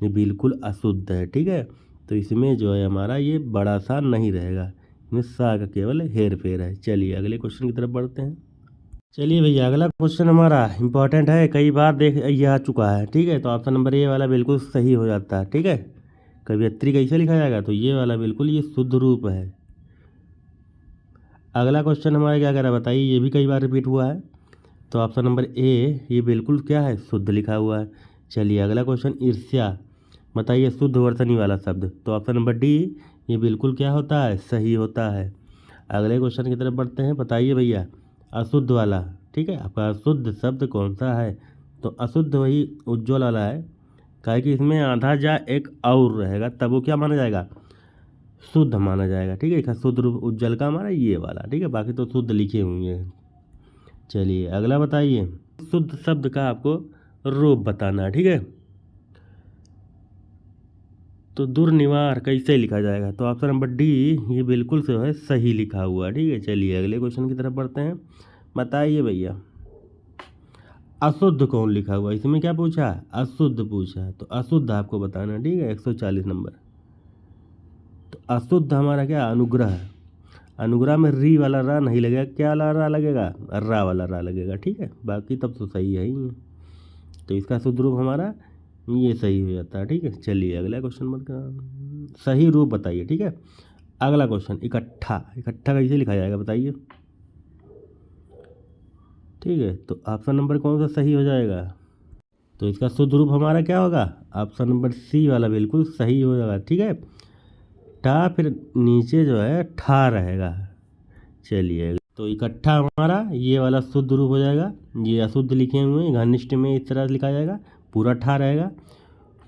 ये बिल्कुल अशुद्ध है, ठीक है। तो इसमें जो है हमारा ये बड़ा सा नहीं रहेगा, इसमें सा का केवल हेर फेर है। चलिए अगले क्वेश्चन की तरफ बढ़ते हैं। चलिए भैया अगला क्वेश्चन हमारा इंपॉर्टेंट है, कई बार देख ये आ चुका है, ठीक है। तो ऑप्शन नंबर ए वाला बिल्कुल सही हो जाता है, ठीक है। कवियत्री कैसे लिखा जाएगा, तो ये वाला बिल्कुल ये शुद्ध रूप है। अगला क्वेश्चन हमारा क्या कह रहा है बताइए, ये भी कई बार रिपीट हुआ है। तो ऑप्शन नंबर ए, ये बिल्कुल क्या है, शुद्ध लिखा हुआ है। चलिए अगला क्वेश्चन ईर्ष्या बताइए, शुद्ध वर्तनी वाला शब्द। तो ऑप्शन नंबर डी, ये बिल्कुल क्या होता है, सही होता है। अगले क्वेश्चन की तरफ बढ़ते हैं। बताइए भैया अशुद्ध वाला, ठीक है, आपका अशुद्ध शब्द कौन सा है। तो अशुद्ध वही उज्ज्वल वाला है, काहे कि इसमें आधा जा एक और रहेगा, तब वो क्या माना जाएगा, शुद्ध माना जाएगा, ठीक है। इसका शुद्ध रूप उज्ज्वल का हमारा ये वाला, ठीक है, बाकी तो शुद्ध लिखे हुए हैं। चलिए अगला बताइए, शुद्ध शब्द का आपको रूप बताना है, ठीक है। तो दुर्निवार कैसे लिखा जाएगा। तो ऑप्शन नंबर डी, ये बिल्कुल से है सही लिखा हुआ है, ठीक है। चलिए अगले क्वेश्चन की तरफ बढ़ते हैं। बताइए भैया अशुद्ध कौन लिखा हुआ है, इसमें क्या पूछा, अशुद्ध पूछा। तो अशुद्ध आपको बताना, ठीक है, 140 नंबर। तो अशुद्ध हमारा क्या, अनुग्रह। अनुग्रह में री वाला रा नहीं लगेगा, क्या वाला रा लगेगा, रा वाला रा लगेगा, ठीक है, बाकी तब तो सही है ही है। तो इसका शुद्ध रूप हमारा ये सही हो जाता है। ठीक है, चलिए अगला क्वेश्चन मत कर, सही रूप बताइए। ठीक है, अगला क्वेश्चन, इकट्ठा, इकट्ठा कैसे लिखा जाएगा बताइए। ठीक है, तो ऑप्शन नंबर कौन सा सही हो जाएगा? तो इसका शुद्ध रूप हमारा क्या होगा? ऑप्शन नंबर सी वाला बिल्कुल सही हो जाएगा। ठीक है, टा फिर नीचे जो है ठा रहेगा। चलिए, तो इकट्ठा हमारा ये वाला शुद्ध रूप हो जाएगा। ये अशुद्ध लिखे हुए हैं, घनिष्ठ में इस तरह लिखा जाएगा, पूरा ठा रहेगा।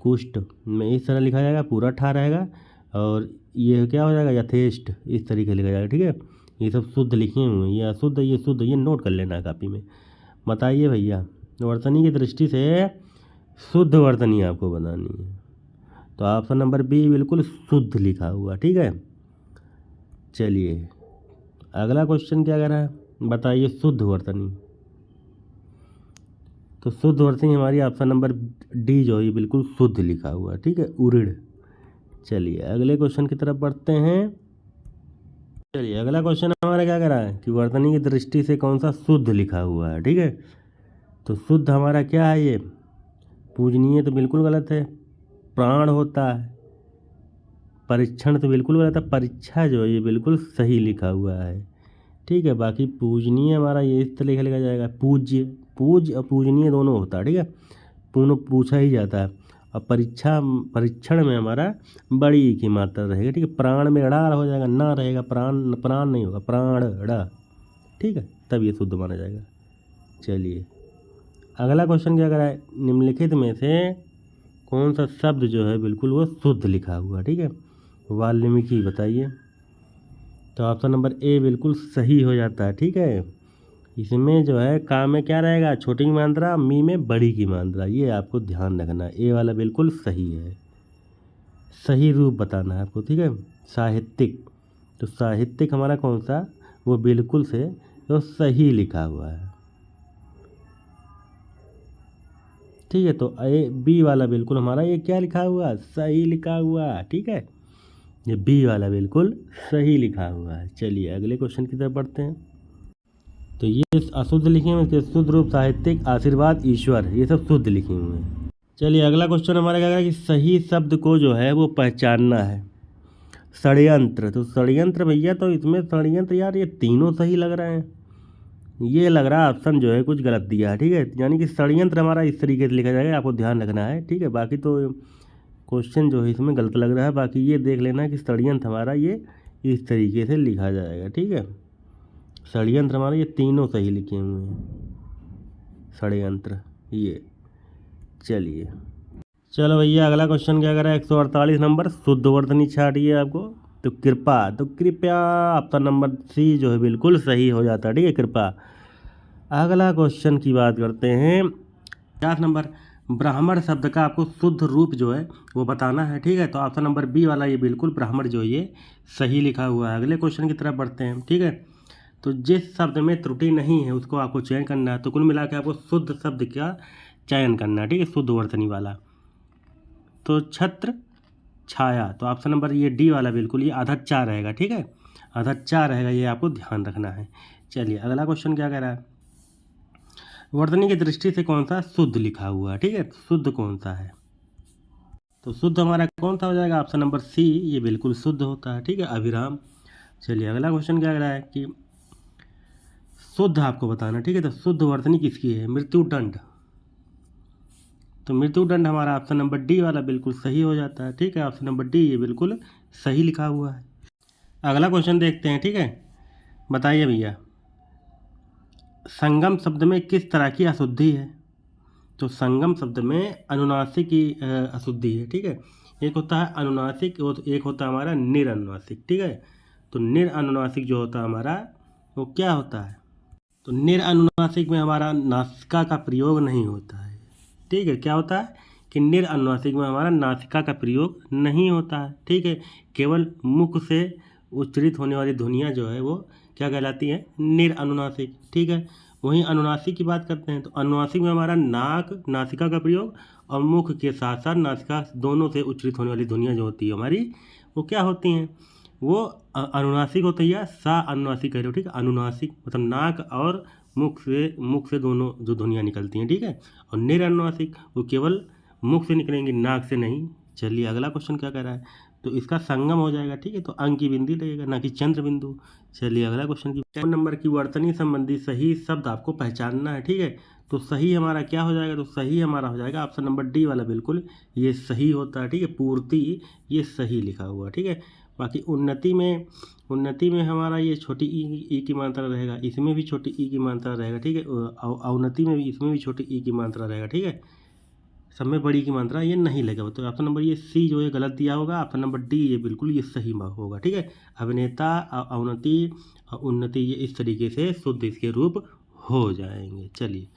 कुष्ठ में इस तरह लिखा जाएगा, पूरा ठा रहेगा। और ये क्या हो जाएगा? यथेष्ट, इस तरीके से लिखा जाएगा। ठीक है, ये सब शुद्ध लिखे हुए हैं, ये अशुद्ध ये शुद्ध, ये नोट कर लेना है कापी में। बताइए भैया, वर्तनी की दृष्टि से शुद्ध वर्तनी आपको बतानी है, तो ऑप्शन नंबर बी बिल्कुल शुद्ध लिखा हुआ। ठीक है, चलिए अगला क्वेश्चन क्या कह रहा है बताइए, शुद्ध वर्तनी। तो शुद्ध वर्तनी हमारी ऑप्शन नंबर डी जो है बिल्कुल शुद्ध लिखा हुआ है। ठीक है, उऋण। चलिए अगले क्वेश्चन की तरफ बढ़ते हैं। चलिए अगला क्वेश्चन हमारा क्या कह रहा है कि वर्तनी की दृष्टि से कौन सा शुद्ध लिखा हुआ है। ठीक है, तो शुद्ध हमारा क्या है? ये पूजनीय तो बिल्कुल गलत है, प्राण होता है। परीक्षण तो बिल्कुल गलत है, परीक्षा जो है ये बिल्कुल सही लिखा हुआ है। ठीक है, बाकी पूजनीय हमारा ये इस तरह लिखा जाएगा, पूज्य, पूज और पूजनीय दोनों होता है। ठीक है, दोनों पूछा ही जाता है। और परीक्षण में हमारा बड़ी की मात्रा रहेगी। ठीक है, प्राण में ड़ा हो जाएगा, ना रहेगा, प्राण प्राण नहीं होगा, प्राण ड़ा। ठीक है, तब ये शुद्ध माना जाएगा। चलिए अगला क्वेश्चन क्या करा है, निम्नलिखित में से कौन सा शब्द जो है बिल्कुल वो शुद्ध लिखा हुआ। ठीक है, वाल्मीकि बताइए। तो ऑप्शन नंबर ए बिल्कुल सही हो जाता है। ठीक है, इसमें जो है का में क्या रहेगा? छोटी की मात्रा, मी में बड़ी की मात्रा, ये आपको ध्यान रखना है। ए वाला बिल्कुल सही है, सही रूप बताना है आपको। ठीक है, साहित्यिक, तो साहित्यिक हमारा कौन सा? वो बिल्कुल से तो सही लिखा हुआ है। ठीक है, तो ए बी वाला बिल्कुल हमारा ये क्या लिखा हुआ? सही लिखा हुआ। ठीक है, ये बी वाला बिल्कुल सही लिखा हुआ है। चलिए अगले क्वेश्चन की तरफ बढ़ते हैं। तो ये अशुद्ध लिखे हुए हैं, शुद्ध रूप साहित्यिक, आशीर्वाद, ईश्वर, ये सब शुद्ध लिखे हुए हैं। चलिए अगला क्वेश्चन हमारा क्या है कि सही शब्द को जो है वो पहचानना है। षड्यंत्र, तो षड्यंत्र भैया, तो इसमें षड्यंत्र यार ये तीनों सही लग रहे हैं। ये लग रहा है ऑप्शन जो है कुछ गलत दिया है। ठीक है, यानी कि षड्यंत्र हमारा इस तरीके से लिखा जाएगा, आपको ध्यान रखना है। ठीक है, बाकी तो क्वेश्चन जो है इसमें गलत लग रहा है, बाकी ये देख लेना कि षड्यंत्र हमारा ये इस तरीके से लिखा जाएगा। ठीक है, षड्यंत्र हमारे ये तीनों सही लिखे हुए हैं, षड्यंत्र ये। चलिए चलो भैया अगला क्वेश्चन क्या करें, 148 नंबर, शुद्ध वर्तनी छाटिए आपको। तो कृपा, तो कृपया ऑप्शन नंबर सी जो है बिल्कुल सही हो जाता है। ठीक है, कृपा। अगला क्वेश्चन की बात करते हैं, 50 नंबर, ब्राह्मण शब्द का आपको शुद्ध रूप जो है वो बताना है। ठीक है, तो ऑप्शन नंबर बी वाला ये बिल्कुल ब्राह्मण जो है ये सही लिखा हुआ है। अगले क्वेश्चन की तरफ बढ़ते हैं। ठीक है, तो जिस शब्द में त्रुटि नहीं है उसको आपको चयन करना है। तो कुल मिला के आपको शुद्ध शब्द का चयन करना है। ठीक है, शुद्ध वर्तनी वाला। तो छत्र, छाया, तो ऑप्शन नंबर ये डी वाला बिल्कुल ये आधा चा रहेगा। ठीक है, आधा चा रहेगा, ये आपको ध्यान रखना है। चलिए अगला क्वेश्चन क्या कह रहा है, वर्तनी की दृष्टि से कौन सा शुद्ध लिखा हुआ है। ठीक है, शुद्ध कौन सा है? तो शुद्ध हमारा कौन सा हो जाएगा? ऑप्शन नंबर सी, ये बिल्कुल शुद्ध होता है। ठीक है, अभिराम। चलिए अगला क्वेश्चन क्या कह रहा है कि शुद्ध आपको बताना। ठीक है, तो शुद्ध वर्तनी किसकी है? मृत्युदंड, तो मृत्युदंड हमारा ऑप्शन नंबर डी वाला बिल्कुल सही हो जाता है। ठीक है, ऑप्शन नंबर डी ये बिल्कुल सही लिखा हुआ है। अगला क्वेश्चन देखते हैं। ठीक है, बताइए भैया, संगम शब्द में किस तरह की अशुद्धि है? तो संगम शब्द में अनुनासिक की अशुद्धि है। ठीक है, एक होता है अनुनासिक और एक होता है हमारा निरनुनासिक। ठीक है, तो निरनुनासिक जो होता है हमारा वो क्या होता है? तो निरनुनासिक में हमारा नासिका का प्रयोग नहीं होता है। ठीक है, क्या होता है कि निरनुनासिक में हमारा नासिका का प्रयोग नहीं होता है। ठीक है, केवल मुख से उच्चरित होने वाली ध्वनियाँ जो है वो क्या कहलाती है? निरनुनासिक। ठीक है, वहीं अनुनासिक की बात करते हैं, तो अनुनासिक में हमारा नाक, नासिका का प्रयोग और मुख के साथ साथ नासिका दोनों से उच्चरित होने वाली ध्वनियाँ जो होती है हमारी वो क्या होती हैं? वो अनुनासिक होती है। सा अनुनासिक कह रहे हो। ठीक है, अनुनासिक मतलब नाक और मुख से दोनों जो ध्वनियाँ निकलती हैं। ठीक है, और निरनुनासिक वो केवल मुख से निकलेंगी, नाक से नहीं। चलिए अगला क्वेश्चन क्या कह रहा है, तो इसका संगम हो जाएगा, ठीक है, तो अंक की बिंदी लगेगा, ना कि चंद्र बिंदु। चलिए अगला क्वेश्चन की 4 नंबर की वर्तनी संबंधी सही शब्द आपको पहचानना है, ठीक है। तो सही हमारा क्या हो जाएगा, तो सही हमारा हो जाएगा ऑप्शन नंबर डी वाला, बिल्कुल ये सही होता है, ठीक है। पूर्ति ये सही लिखा हुआ, ठीक है। बाकी उन्नति में हमारा ये छोटी ई की मात्रा रहेगा, इसमें भी छोटी ई की मात्रा रहेगा, ठीक है। अवनति में भी, इसमें भी छोटी ई की मात्रा रहेगा, ठीक है। सब में बड़ी की मात्रा ये नहीं लगेगा, तो ऑप्शन नंबर ये सी जो है गलत दिया होगा, ऑप्शन नंबर डी ये बिल्कुल ये सही होगा, ठीक है। अभिनेता, अवनति, उन्नति ये इस तरीके से शुद्ध इसके रूप हो जाएंगे। चलिए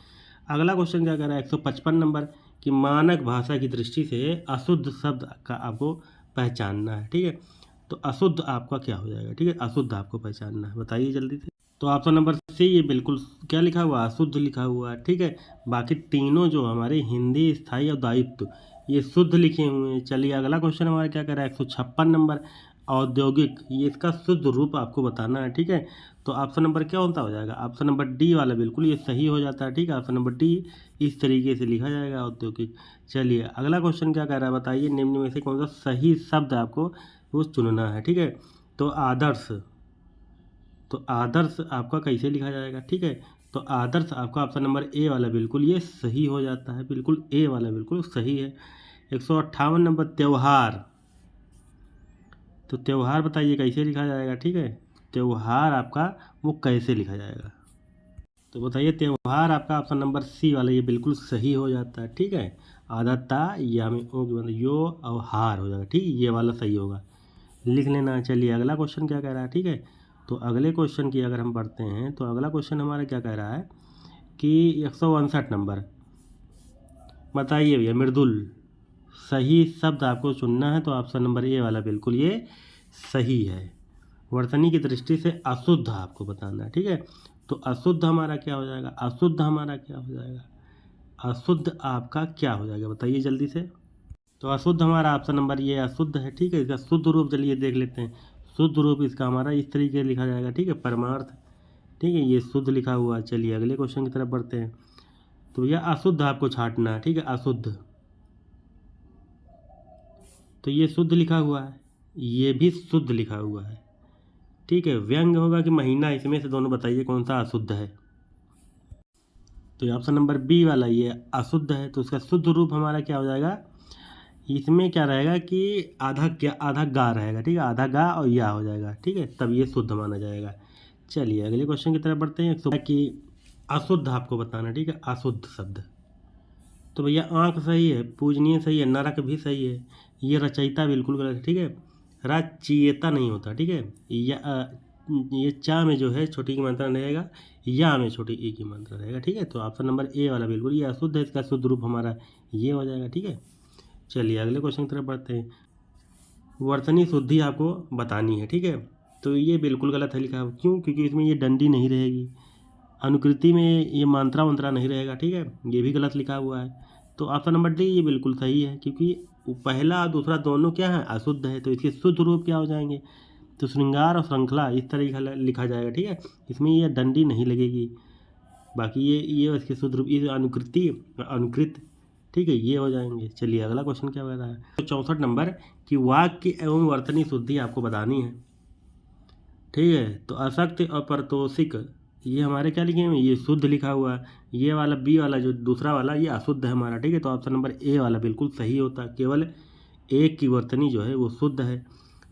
अगला क्वेश्चन क्या कर रहा है 155 नंबर कि मानक भाषा की दृष्टि से अशुद्ध शब्द का आपको पहचानना है, ठीक है। तो अशुद्ध आपका क्या हो जाएगा, ठीक है, अशुद्ध आपको पहचानना है, बताइए जल्दी से। तो ऑप्शन नंबर सी ये बिल्कुल क्या लिखा हुआ, अशुद्ध लिखा हुआ है, ठीक है। बाकी तीनों जो हमारे हिंदी, स्थायी और दायित्व ये शुद्ध लिखे हुए हैं। चलिए अगला क्वेश्चन हमारा क्या कर रहा है 156 नंबर औद्योगिक, ये इसका शुद्ध रूप आपको बताना है, ठीक है। तो ऑप्शन नंबर क्या होता हो जाएगा, ऑप्शन नंबर डी वाला बिल्कुल ये सही हो जाता है, ठीक है। ऑप्शन नंबर डी इस तरीके से लिखा जाएगा औद्योगिक। चलिए अगला क्वेश्चन क्या कह रहा है, बताइए निम्न में से कौन सा सही शब्द आपको वो चुनना है, ठीक है। तो आदर्श, तो आदर्श आपका कैसे लिखा जाएगा, ठीक है। तो आदर्श आपका ऑप्शन नंबर ए वाला बिल्कुल ये सही हो जाता है, बिल्कुल ए वाला बिल्कुल सही है। 158 नंबर त्यौहार, तो त्यौहार बताइए कैसे लिखा जाएगा, ठीक है। त्यौहार आपका वो कैसे लिखा जाएगा, तो बताइए त्यौहार आपका ऑप्शन नंबर सी वाला ये बिल्कुल सही हो जाता है, ठीक है। आधा ता या में ओ की मतलब यो और हार हो जाएगा, ठीक है, ये वाला सही होगा, लिख लेना। चलिए अगला क्वेश्चन क्या कह रहा है, ठीक है। तो अगले क्वेश्चन की अगर हम पढ़ते हैं तो अगला क्वेश्चन हमारा क्या कह रहा है कि 159 नंबर बताइए भैया मृदुल, सही शब्द आपको चुनना है, तो ऑप्शन नंबर ए वाला बिल्कुल ये सही है। वर्तनी की दृष्टि से अशुद्ध आपको बताना है, ठीक है। तो अशुद्ध हमारा क्या हो जाएगा, अशुद्ध हमारा क्या हो जाएगा, अशुद्ध आपका क्या हो जाएगा, बताइए जल्दी से। तो अशुद्ध हमारा ऑप्शन नंबर ये अशुद्ध है, ठीक है। इसका शुद्ध रूप चलिए देख लेते हैं, शुद्ध रूप इसका हमारा इस तरीके से लिखा जाएगा, ठीक है, परमार्थ, ठीक है, ये शुद्ध लिखा हुआ है। चलिए अगले क्वेश्चन की तरफ बढ़ते हैं। तो यह अशुद्ध आपको छांटना है, ठीक है, अशुद्ध, तो ये शुद्ध लिखा हुआ है, ये भी शुद्ध लिखा हुआ है, ठीक है। व्यंग होगा कि महीना, इसमें से दोनों बताइए कौन सा अशुद्ध है। तो ऑप्शन नंबर बी वाला ये अशुद्ध है, तो उसका शुद्ध रूप हमारा क्या हो जाएगा, इसमें क्या रहेगा कि आधा क्या, आधा गा रहेगा, ठीक है, आधा गा और या हो जाएगा, ठीक है, तब ये शुद्ध माना जाएगा। चलिए अगले क्वेश्चन की तरफ बढ़ते हैं कि अशुद्ध आपको बताना, ठीक है, अशुद्ध शब्द। तो भैया आँख सही है, पूजनीय सही है, नरक भी सही है, ये रचयिता बिल्कुल गलत है, ठीक है, रचयिता नहीं होता, ठीक है। ये चा में जो है छोटी की मात्रा रहेगा, या में छोटी ई की मात्रा रहेगा, ठीक है। तो ऑप्शन नंबर ए वाला बिल्कुल ये अशुद्ध है, इसका शुद्ध रूप हमारा ये हो जाएगा, ठीक है। चलिए अगले क्वेश्चन की तरफ बढ़ते हैं। वर्तनी शुद्धि आपको बतानी है, ठीक है। तो ये बिल्कुल गलत है लिखा, क्यों, क्योंकि इसमें ये डंडी नहीं रहेगी, अनुकृति में ये मात्रा मंत्रा नहीं रहेगा, ठीक है, ये भी गलत लिखा हुआ है। तो ऑप्शन नंबर डी ये बिल्कुल सही है, क्योंकि पहला और दूसरा दोनों क्या है, अशुद्ध है, तो इसके शुद्ध रूप क्या हो जाएंगे, तो श्रृंगार और श्रृंखला इस तरीके लिखा जाएगा, ठीक है, इसमें ये डंडी नहीं लगेगी। बाकी ये इसके शुद्ध रूप, ये अनुकृति अनुकृत, ठीक है, ये हो जाएंगे। चलिए अगला क्वेश्चन क्या बता रहा है, तो 64 नंबर कि वाक्य एवं वर्तनी शुद्धि आपको बतानी है, ठीक है। तो असत्य और परतोषिक ये हमारे क्या लिखे हैं, ये शुद्ध लिखा हुआ है, ये वाला बी वाला जो दूसरा वाला ये अशुद्ध है हमारा, ठीक है। तो ऑप्शन नंबर ए वाला बिल्कुल सही होता है, केवल एक की वर्तनी जो है वो शुद्ध है,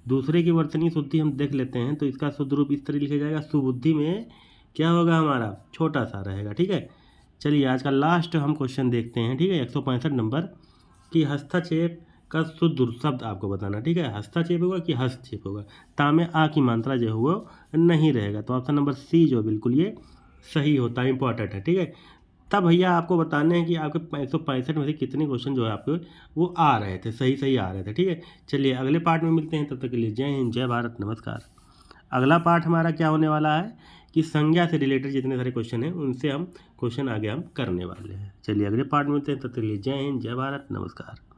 दूसरे की वर्तनी शुद्धि हम देख लेते हैं। तो इसका शुद्ध रूप इस तरह लिखा जाएगा, सुबुद्धि में क्या होगा हमारा, छोटा सा रहेगा, ठीक है। चलिए आज का लास्ट हम क्वेश्चन देखते हैं, ठीक है, 165 नंबर कि हस्तक्षेप का शुद्ध शब्द आपको बताना, ठीक है। हस्तक्षेप होगा कि हस्तक्षेप होगा, तामे आ की मात्रा जो है वो नहीं रहेगा, तो ऑप्शन नंबर सी जो बिल्कुल ये सही होता है, इंपॉर्टेंट है, ठीक है। तब भैया आपको बताने हैं कि आपके 165 में से कितने क्वेश्चन जो है आपके वो आ रहे थे, सही सही आ रहे थे, ठीक है। चलिए अगले पार्ट में मिलते हैं, तब तक के लिए जय हिंद, जय भारत, नमस्कार। अगला पार्ट हमारा क्या होने वाला है कि संज्ञा से रिलेटेड जितने सारे क्वेश्चन हैं उनसे हम क्वेश्चन आगे हम करने वाले हैं। चलिए अगले पार्ट में मिलते हैं, तब तक के लिए जय हिंद, जय भारत, नमस्कार।